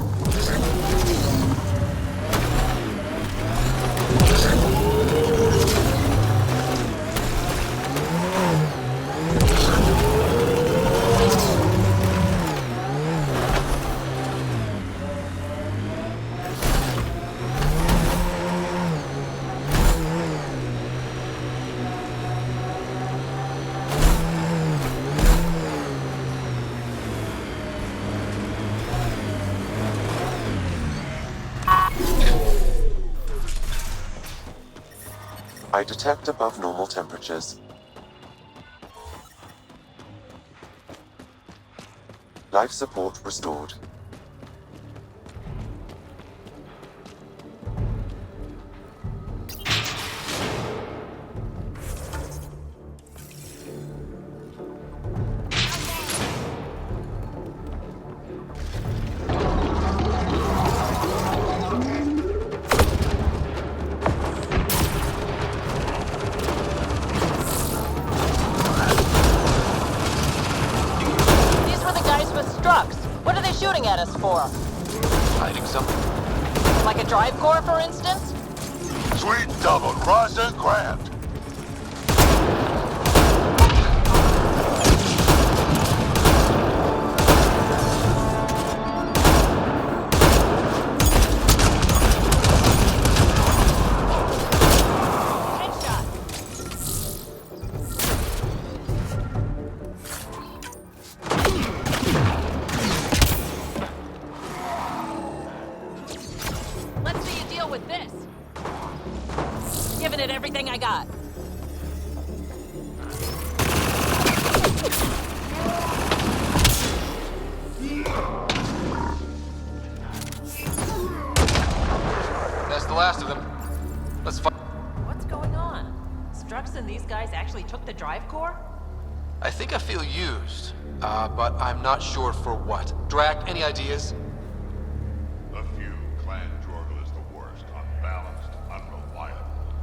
I detect above normal temperatures. Life support restored. Shooting at us for? Hiding something? Like a drive core, for instance? Sweet double cross and grabbed. Everything I got. That's the last of them. Let's fight. What's going on? Strux and these guys actually took the drive core? I think I feel used, but I'm not sure for what. Drac, any ideas? A few. Clan Jorgel is the worst. Unbalanced, unreliable.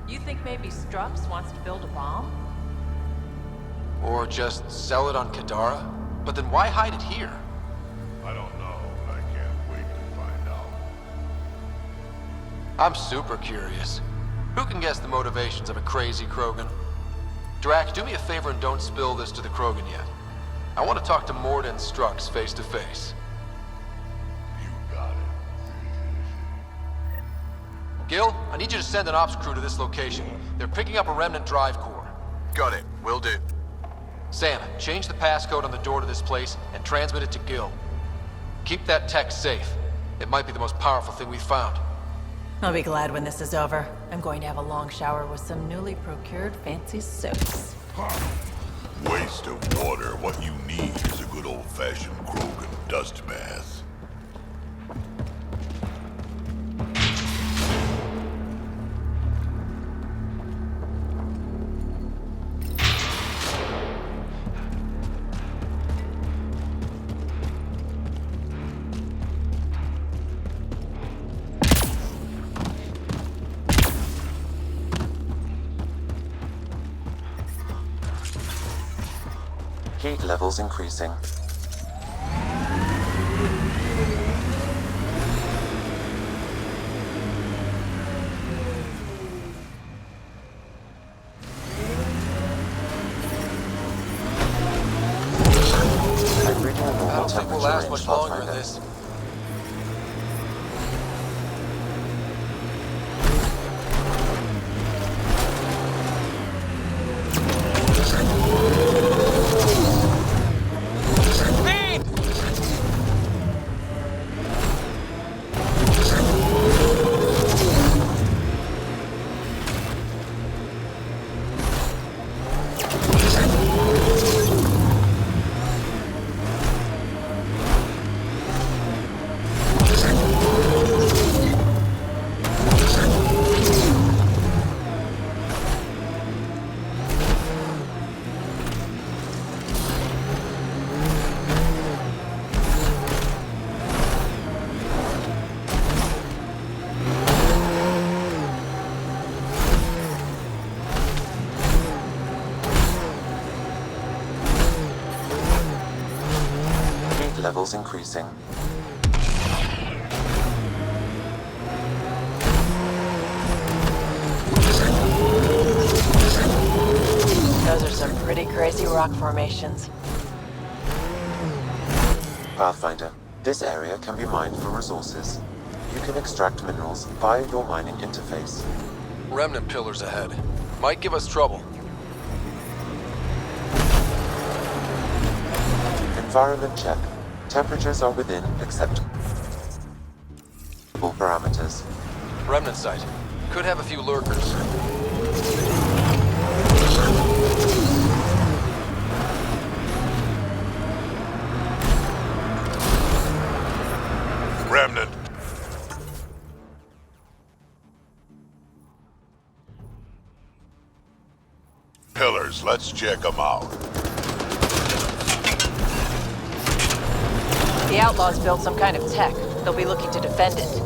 You think maybe Strux wants to build a bomb? Or just sell it on Kadara? But then why hide it here? I don't know, but I can't wait to find out. I'm super curious. Who can guess the motivations of a crazy Krogan? Drac, do me a favor and don't spill this to the Krogan yet. I want to talk to Mord and Strux face to face. You got it. Gil, I need you to send an ops crew to this location. They're picking up a remnant drive core. Got it. Will do. Sam, change the passcode on the door to this place and transmit it to Gil. Keep that tech safe. It might be the most powerful thing we've found. I'll be glad when this is over. I'm going to have a long shower with some newly procured fancy soaps. Waste of water. What you need is a good old-fashioned Krogan dust bath. Heat levels increasing. I'm reading a I normal don't think temperature we'll last range, much longer in Pathfinder. this. Levels increasing. Those are some pretty crazy rock formations. Pathfinder, this area can be mined for resources. You can extract minerals via your mining interface. Remnant pillars ahead. Might give us trouble. Environment check. Temperatures are within acceptable parameters. Remnant site. Could have a few lurkers. Remnant. Pillars, let's check them out. The Outlaws built some kind of tech. They'll be looking to defend it.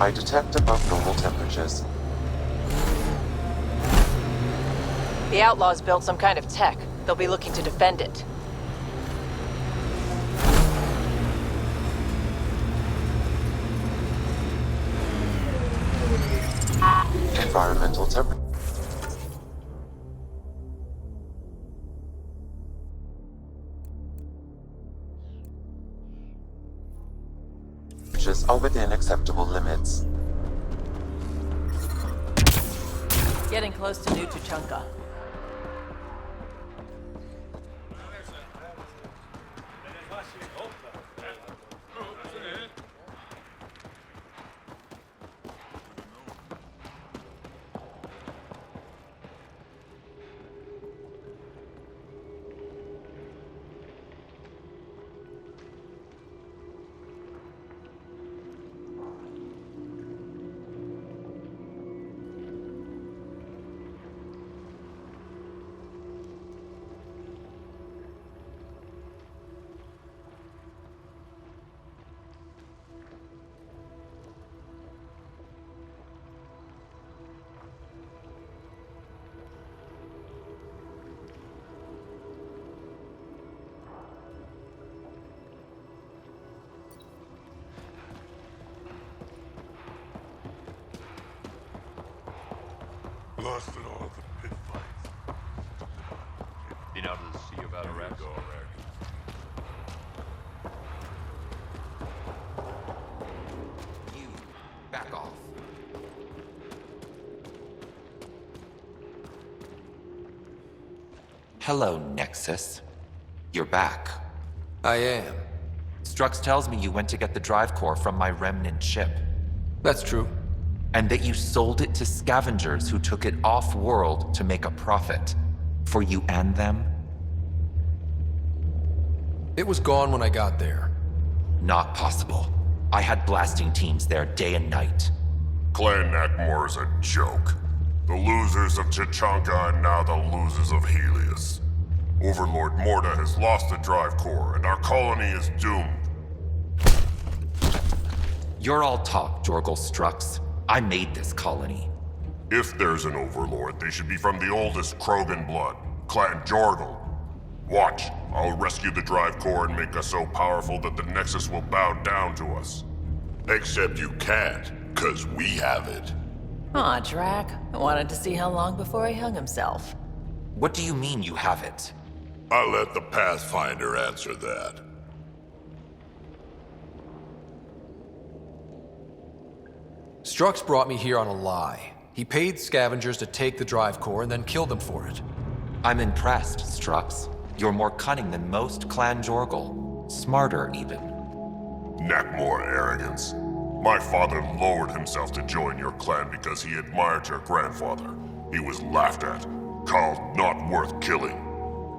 I detect above normal temperatures. The Outlaws built some kind of tech. They'll be looking to defend it. Environmental temperatures are within acceptable limits. Getting close to New Tuchanka. Lost in all the pit fights. Been out of the sea about a rat? You, back off. Hello, Nexus. You're back. I am. Strux tells me you went to get the drive core from my remnant ship. That's true. And that you sold it to scavengers who took it off-world to make a profit. For you and them? It was gone when I got there. Not possible. I had blasting teams there day and night. Clan Nakmor is a joke. The losers of Tuchanka and now the losers of Helios. Overlord Morda has lost the drive core, and our colony is doomed. You're all talk, Jorgal Strux. I made this colony. If there's an overlord, they should be from the oldest Krogan blood, Clan Jorgal. Watch, I'll rescue the drive core and make us so powerful that the Nexus will bow down to us. Except you can't, 'cause we have it. Aw, Drac. I wanted to see how long before he hung himself. What do you mean you have it? I'll let the Pathfinder answer that. Strux brought me here on a lie. He paid scavengers to take the drive core and then killed them for it. I'm impressed, Strux. You're more cunning than most Clan Jorgal. Smarter, even. Nakmor arrogance. My father lowered himself to join your clan because he admired your grandfather. He was laughed at, called not worth killing.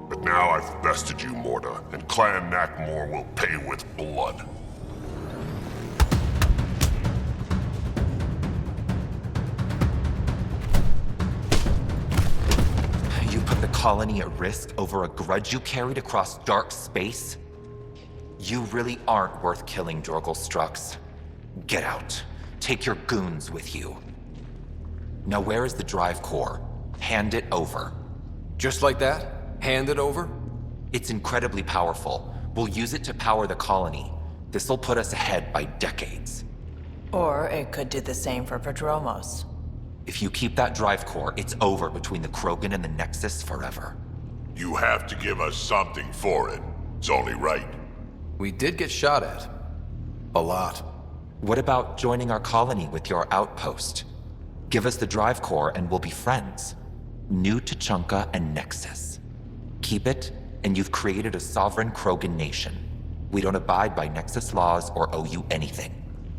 But now I've bested you, Morda, and Clan Nakmor will pay with blood. You put the colony at risk over a grudge you carried across dark space? You really aren't worth killing, Jorgal Strux. Get out. Take your goons with you. Now where is the drive core? Hand it over. Just like that? Hand it over? It's incredibly powerful. We'll use it to power the colony. This'll put us ahead by decades. Or it could do the same for Prodromos. If you keep that drive core, it's over between the Krogan and the Nexus forever. You have to give us something for it. It's only right. We did get shot at. A lot. What about joining our colony with your outpost? Give us the drive core and we'll be friends. New Tuchanka and Nexus. Keep it, and you've created a sovereign Krogan nation. We don't abide by Nexus laws or owe you anything.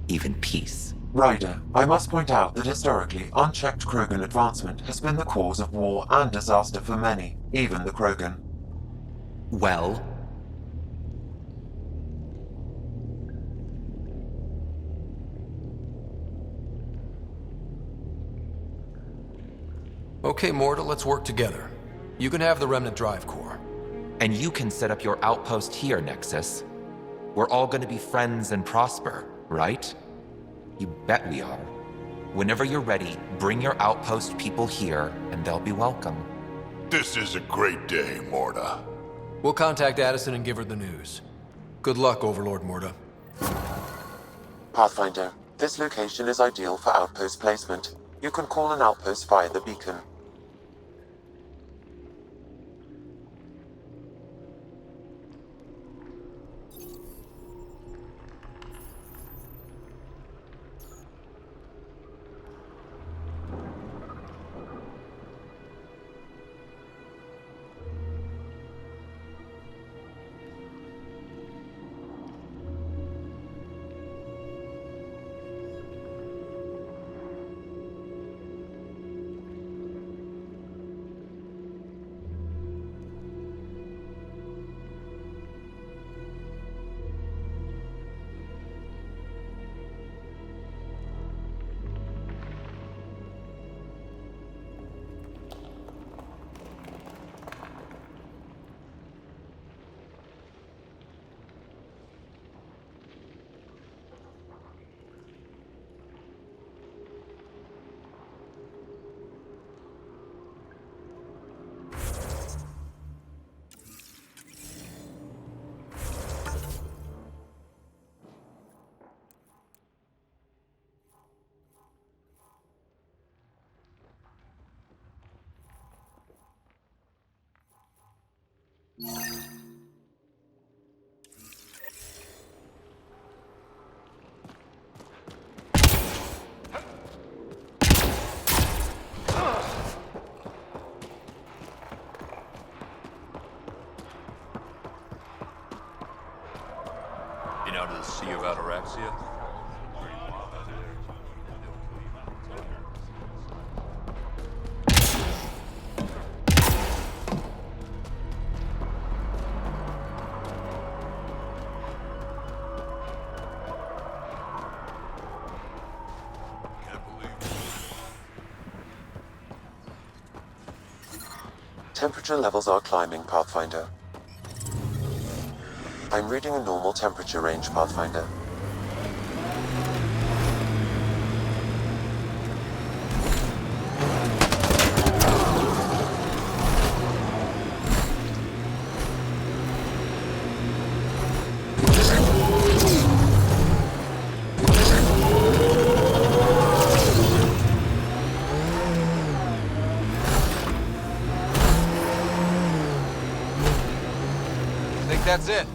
Even peace. Ryder, I must point out that historically, unchecked Krogan advancement has been the cause of war and disaster for many, even the Krogan. Well? Okay, Morda, let's work together. You can have the Remnant drive core. And you can set up your outpost here, Nexus. We're all gonna be friends and prosper, right? You bet we are. Whenever you're ready, bring your outpost people here, and they'll be welcome. This is a great day, Morda. We'll contact Addison and give her the news. Good luck, Overlord Morda. Pathfinder, this location is ideal for outpost placement. You can call an outpost via the beacon. Been out of the Sea of Ataraxia? Temperature levels are climbing, Pathfinder. I'm reading a normal temperature range, Pathfinder. I think that's it.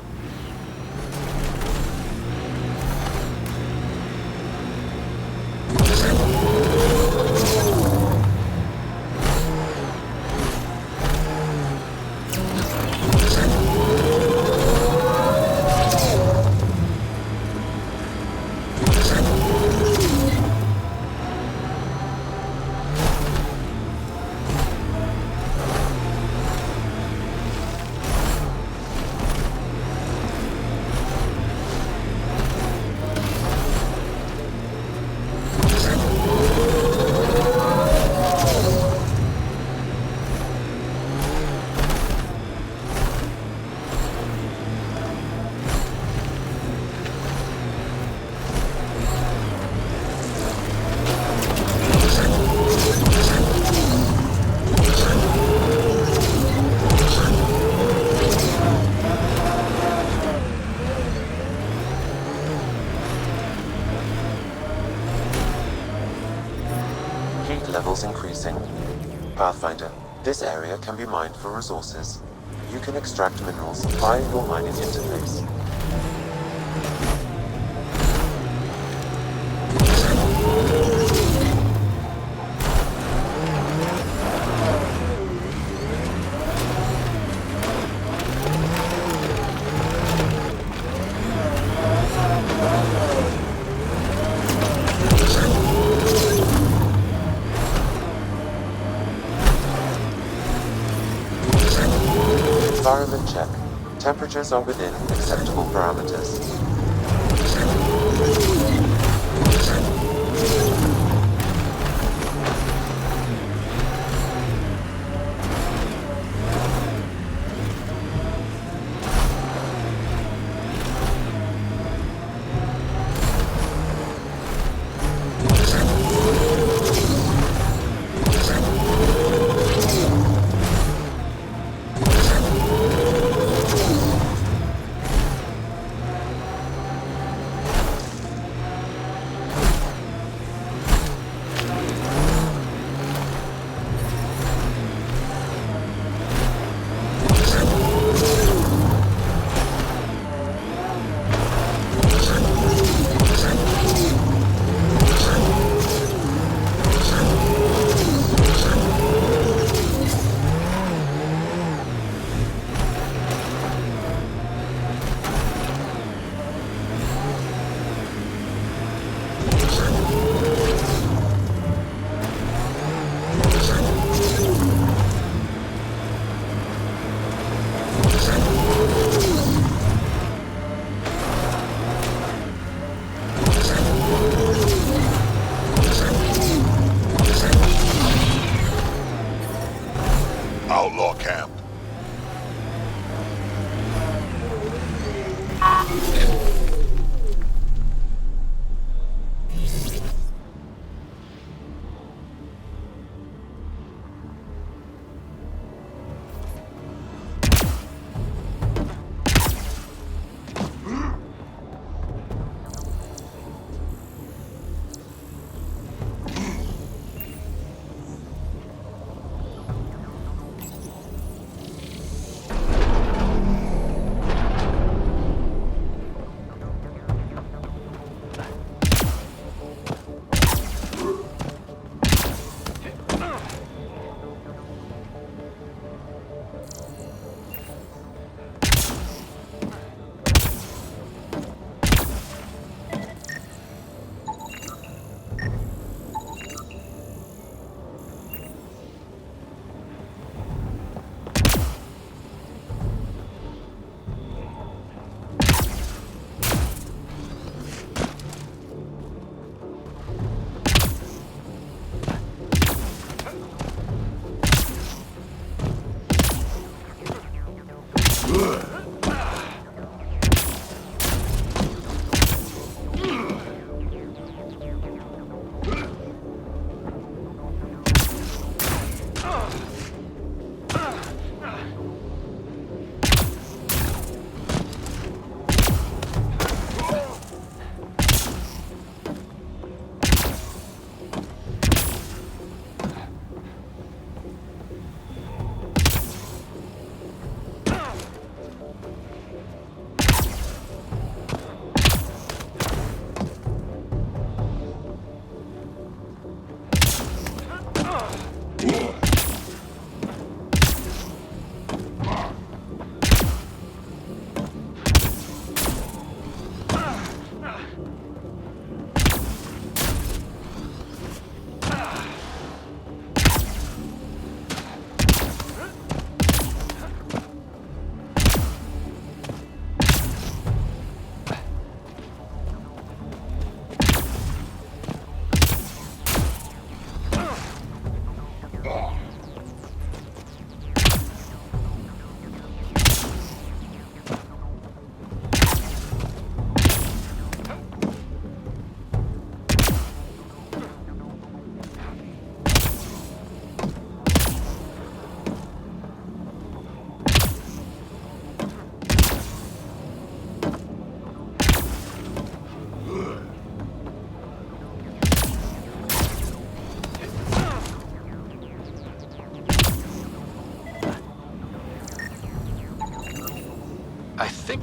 Levels increasing. Pathfinder, this area can be mined for resources. You can extract minerals via your mining interface. Environment check. Temperatures are within acceptable parameters.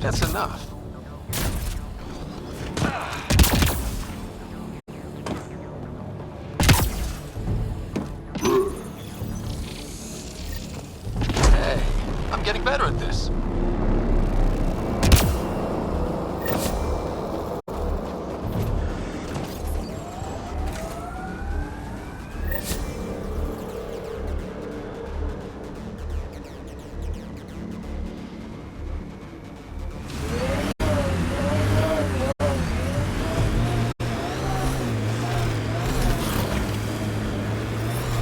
That's enough. Hey, I'm getting better at this.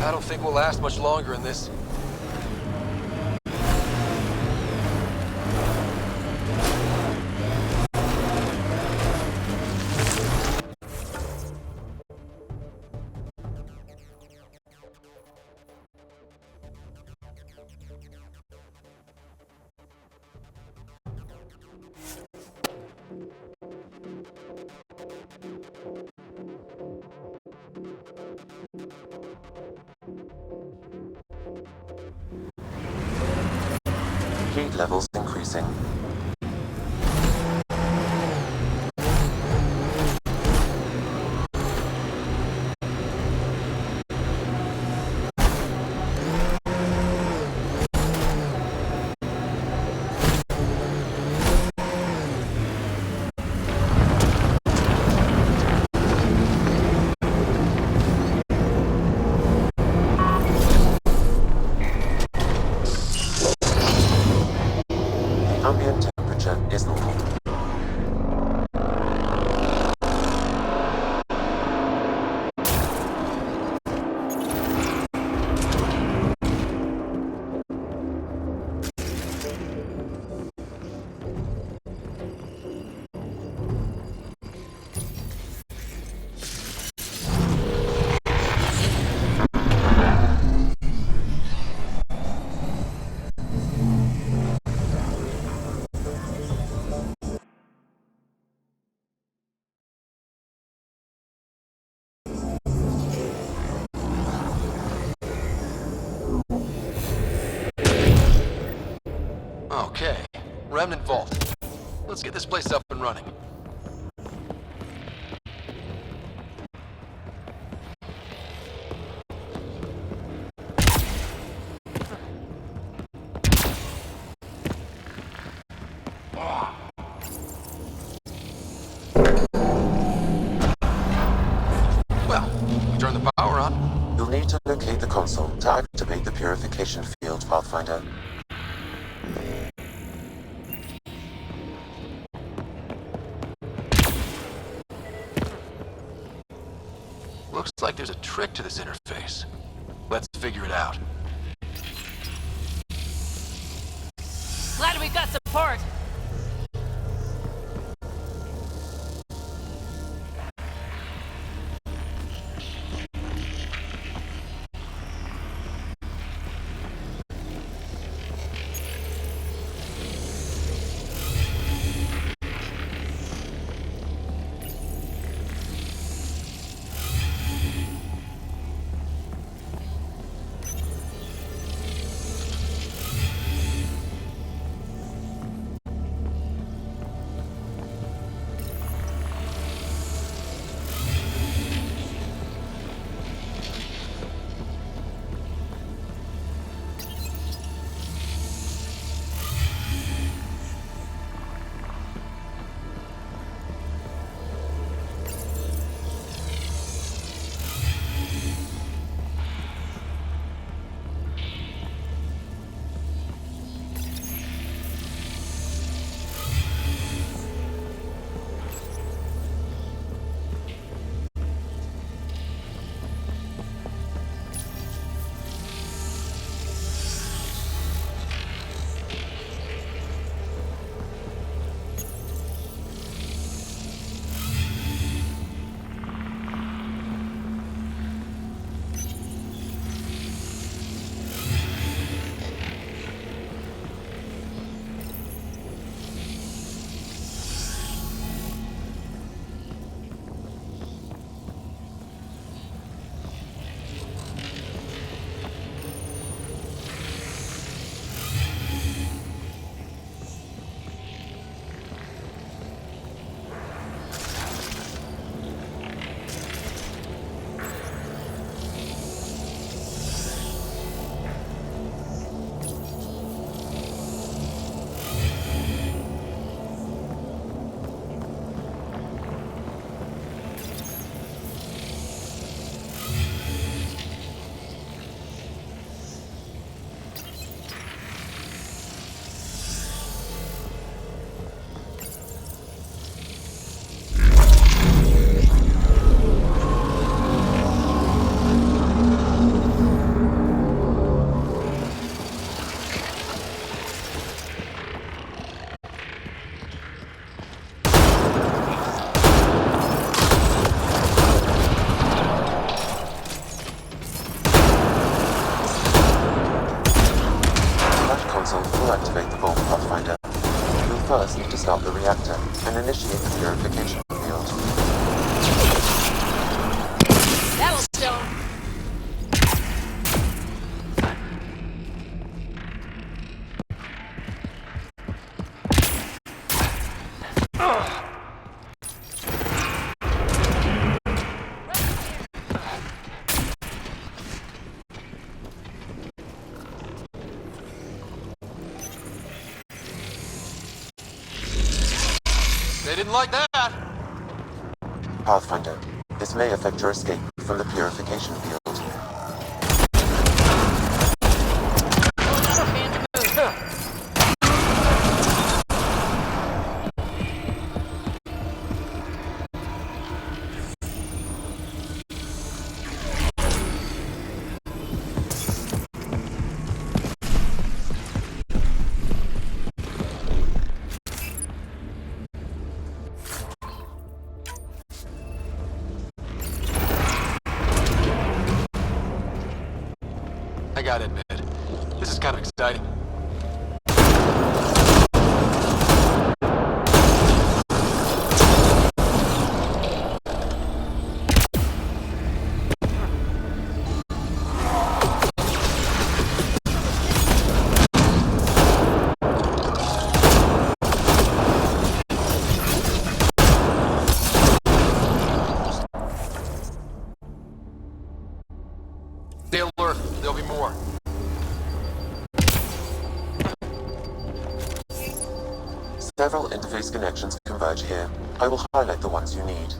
I don't think we'll last much longer in this. Heat levels increasing. Ambient temperature is normal. Okay, Remnant Vault. Let's get this place up and running. Well, we turn the power on. You'll need to locate the console to activate the purification field, Pathfinder. Looks like there's a trick to this interface. Let's figure it out. Glad we've got support. the reactor and initiate the purification field. That'll show 'em. They didn't like that. Pathfinder, this may affect your escape from the purification field. I gotta admit, this is kind of exciting. Stay alert, there'll be more. Several interface connections converge here. I will highlight the ones you need.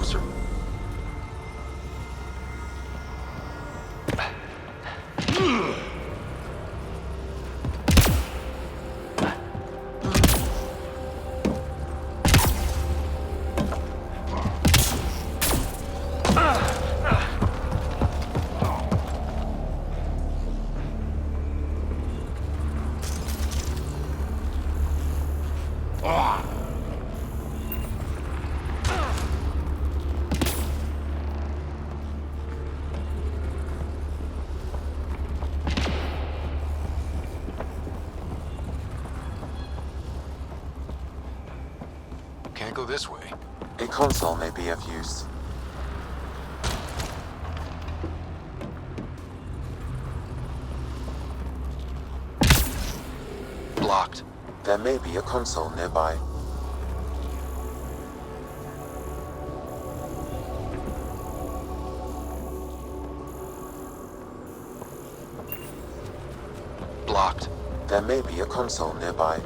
closer. Can't go this way. A console may be of use. Blocked. There may be a console nearby. Blocked. There may be a console nearby.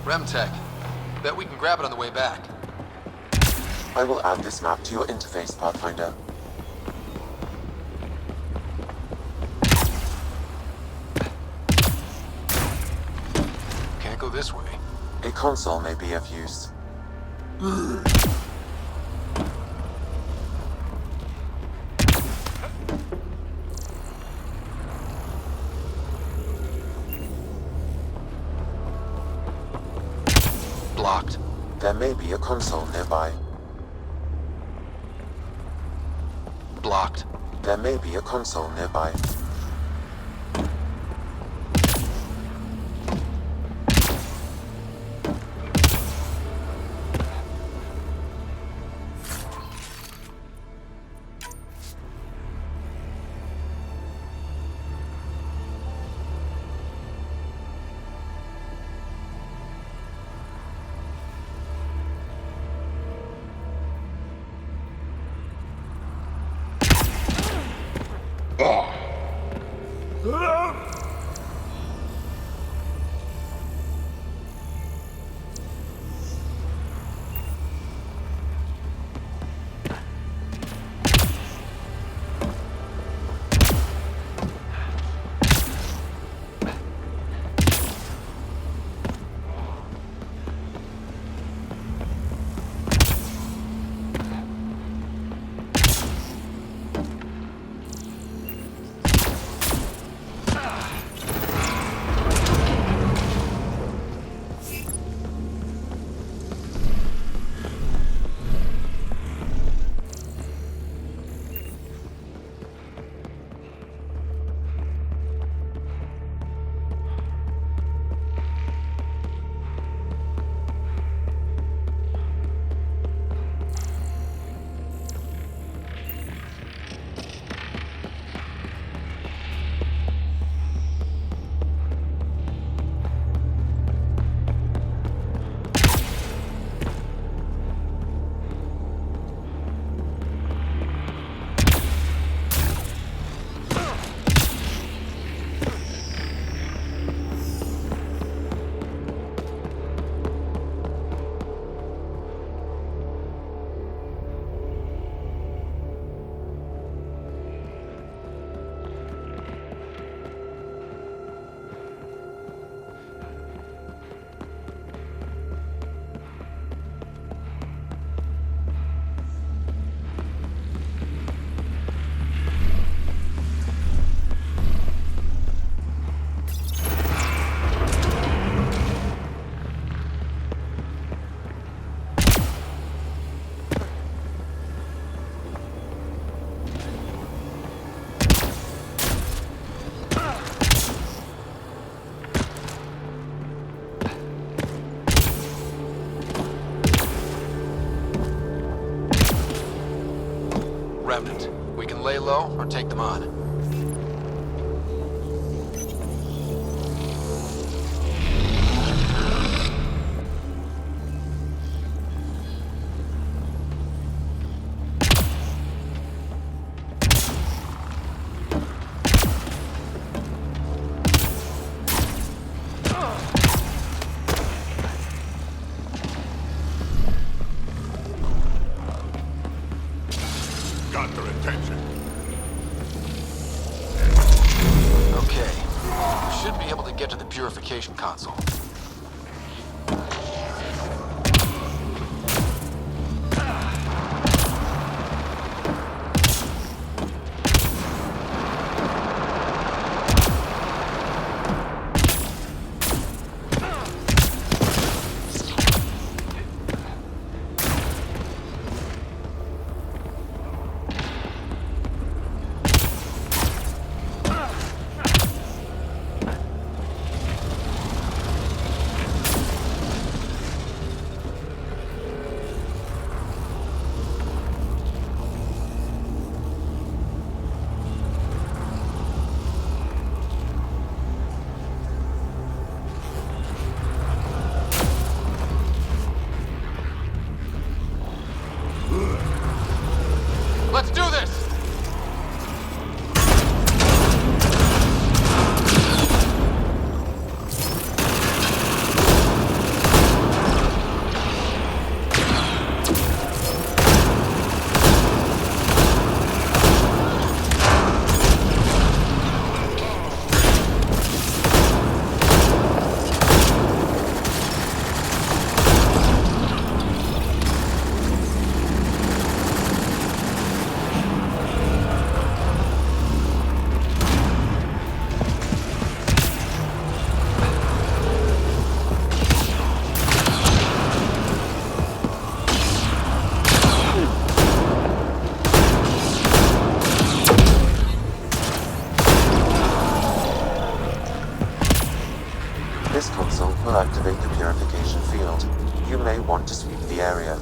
Remtech. Bet we can grab it on the way back. I will add this map to your interface, Pathfinder. Can't go this way. A console may be of use. Blocked. There may be a console nearby. Blocked. There may be a console nearby. Remnant. We can lay low or take them on. Got their attention. Okay. We should be able to get to the purification console. Let's do this! This console will activate the purification field. You may want to sweep the area.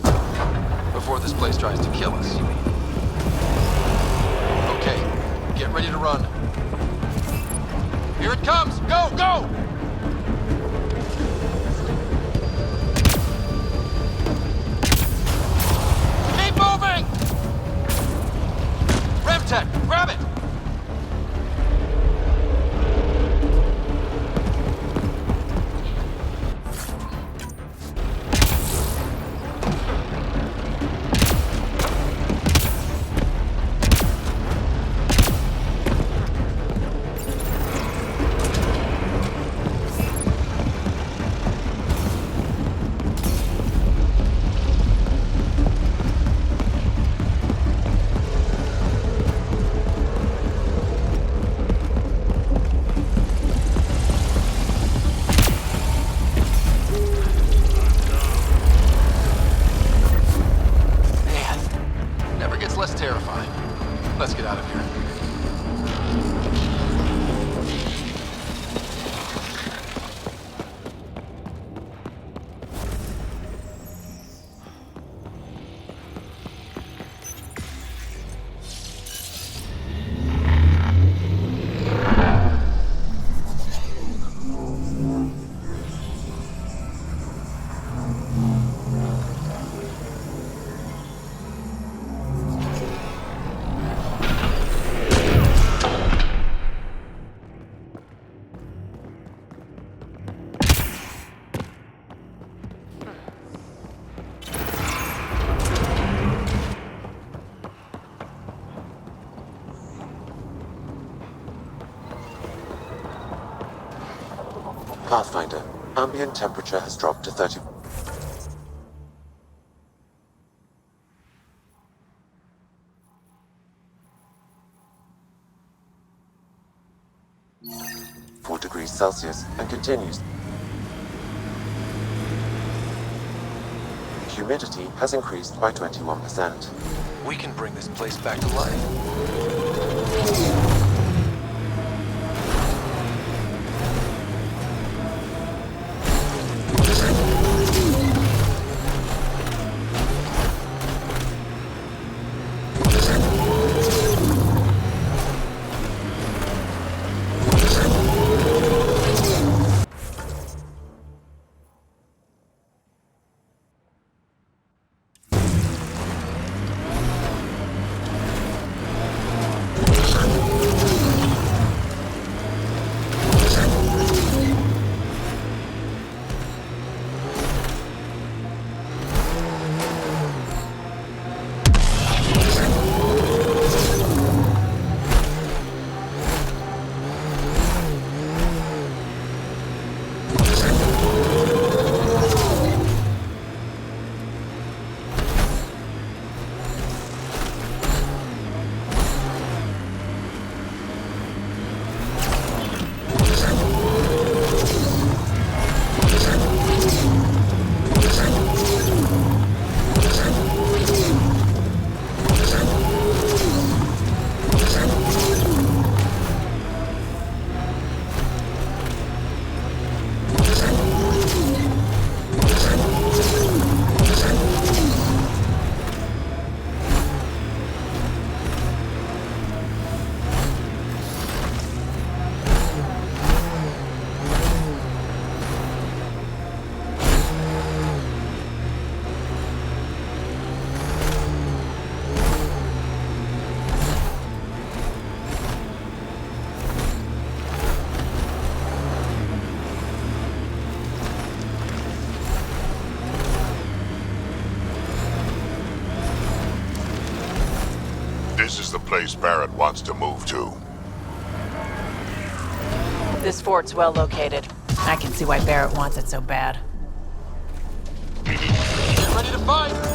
Before this place tries to kill us, you mean? Okay, get ready to run. Here it comes! Go, go! Keep moving! Remtech, grab it! Less terrifying. Let's get out of here. Pathfinder, ambient temperature has dropped to 30. Celsius and continues. Humidity has increased by 21%. We can bring this place back to life. This is the place Barrett wants to move to. This fort's well located. I can see why Barrett wants it so bad. Get ready to fight!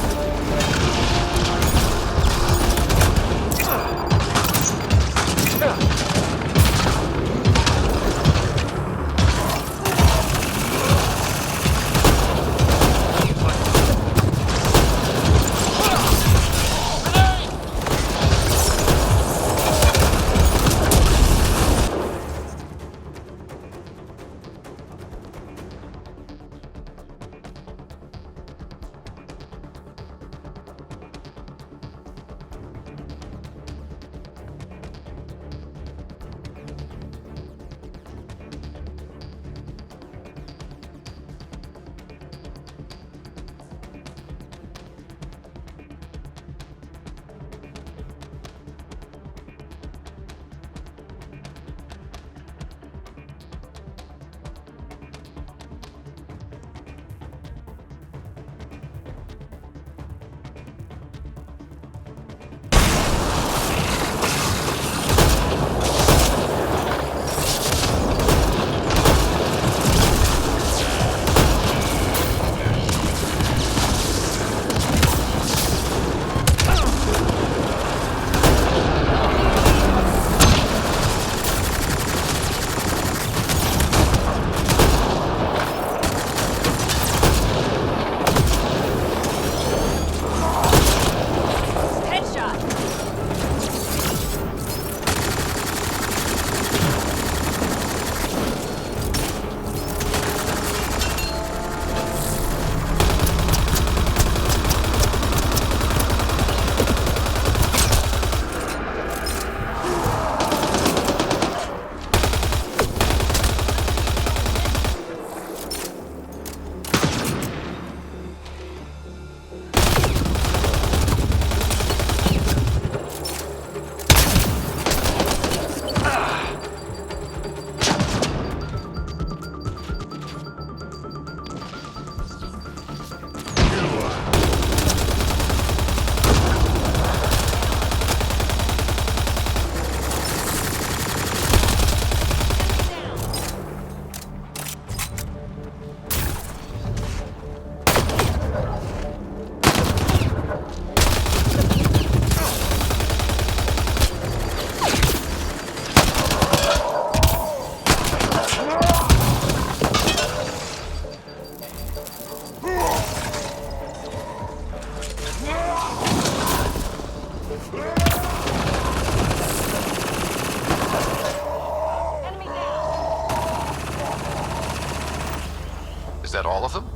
Is that all of them?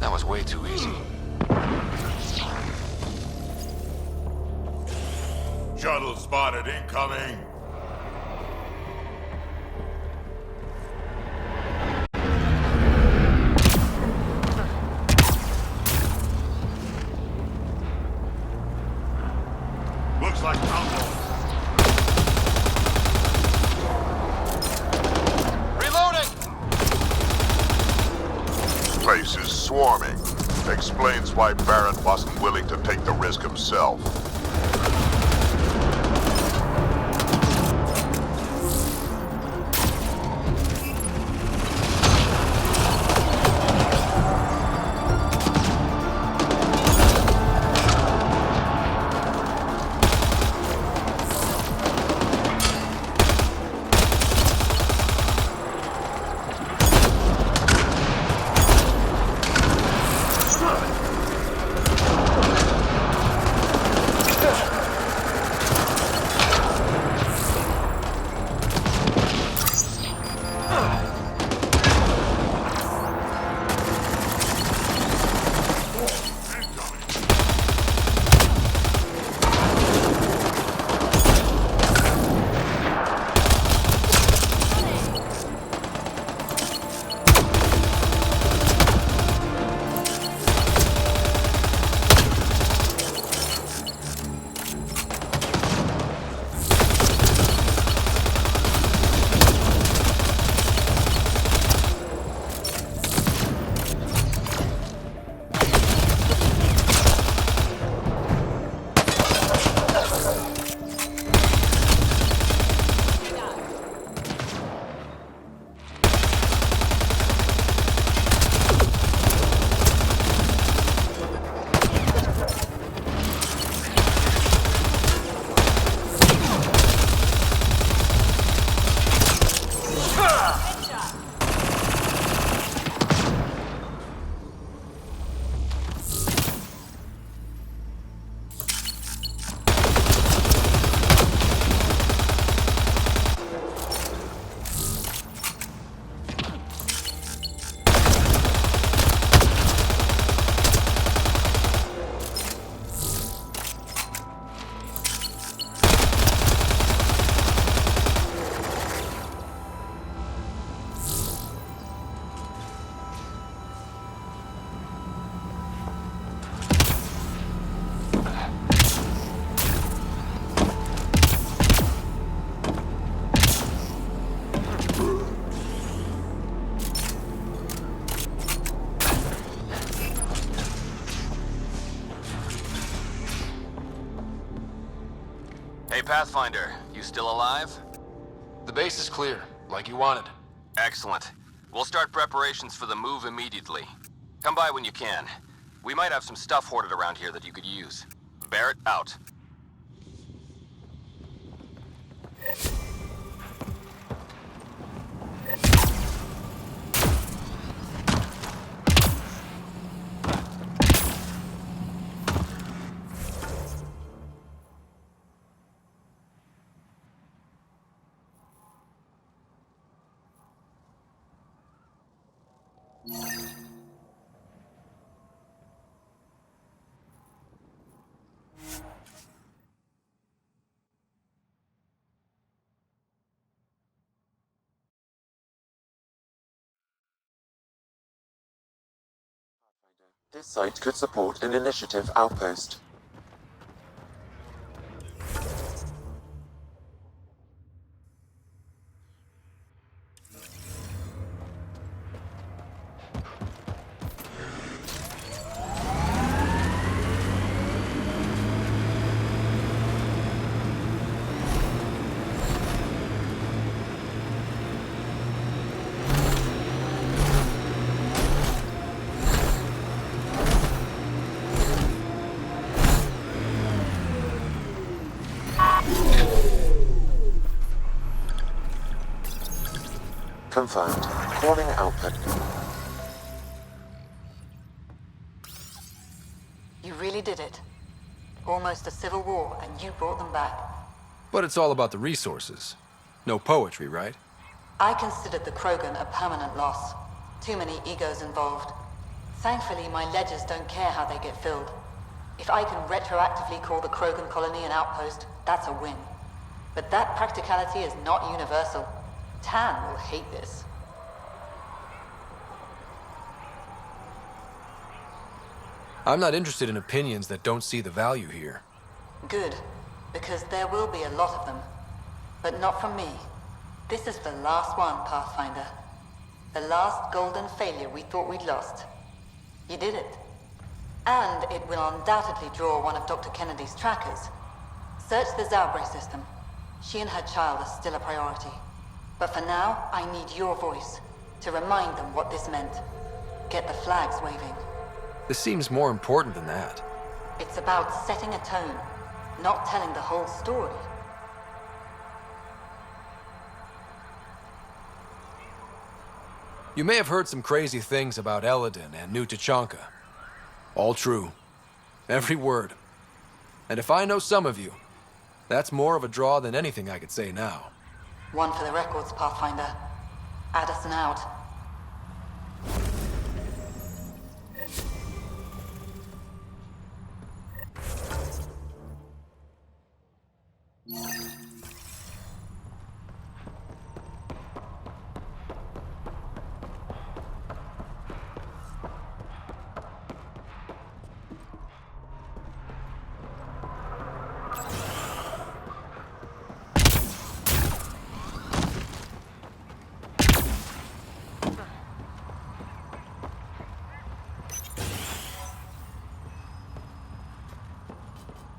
That was way too easy. Shuttle spotted incoming. Looks like Alpha. Place is swarming. Explains why Barrett wasn't willing to take the risk himself. Hey, Pathfinder, you still alive? The base is clear, like you wanted. Excellent. We'll start preparations for the move immediately. Come by when you can. We might have some stuff hoarded around here that you could use. Barrett, out. This site could support an initiative outpost. Confirmed. Calling output. You really did it. Almost a civil war, and you brought them back. But it's all about the resources. No poetry, right? I considered the Krogan a permanent loss. Too many egos involved. Thankfully, my ledgers don't care how they get filled. If I can retroactively call the Krogan colony an outpost, that's a win. But that practicality is not universal. Tan will hate this. I'm not interested in opinions that don't see the value here. Good, because there will be a lot of them. But not from me. This is the last one, Pathfinder. The last golden failure we thought we'd lost. You did it. And it will undoubtedly draw one of Dr. Kennedy's trackers. Search the Zaubre system. She and her child are still a priority. But for now, I need your voice to remind them what this meant. Get the flags waving. This seems more important than that. It's about setting a tone, not telling the whole story. You may have heard some crazy things about Eladin and New Tachanka. All true. Every word. And if I know some of you, that's more of a draw than anything I could say now. One for the records, Pathfinder. Addison out.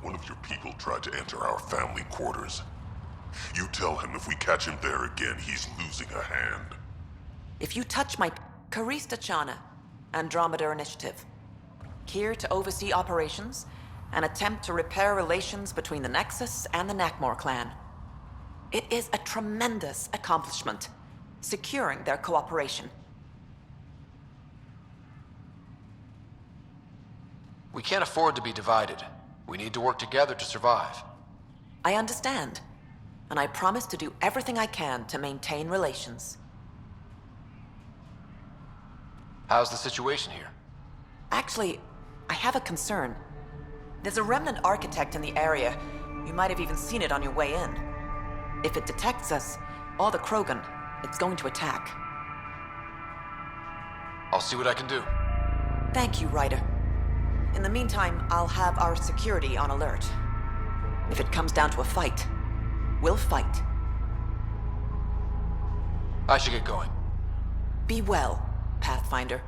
One of your people tried to enter our family quarters. You tell him if we catch him there again, he's losing a hand. If you touch my Karista Chana, Andromeda Initiative. Here to oversee operations and attempt to repair relations between the Nexus and the Nakmor clan. It is a tremendous accomplishment, securing their cooperation. We can't afford to be divided. We need to work together to survive. I understand, and I promise to do everything I can to maintain relations. How's the situation here? Actually, I have a concern. There's a remnant architect in the area. You might have even seen it on your way in. If it detects us, or the Krogan, it's going to attack. I'll see what I can do. Thank you, Ryder. In the meantime, I'll have our security on alert. If it comes down to a fight, we'll fight. I should get going. Be well, Pathfinder.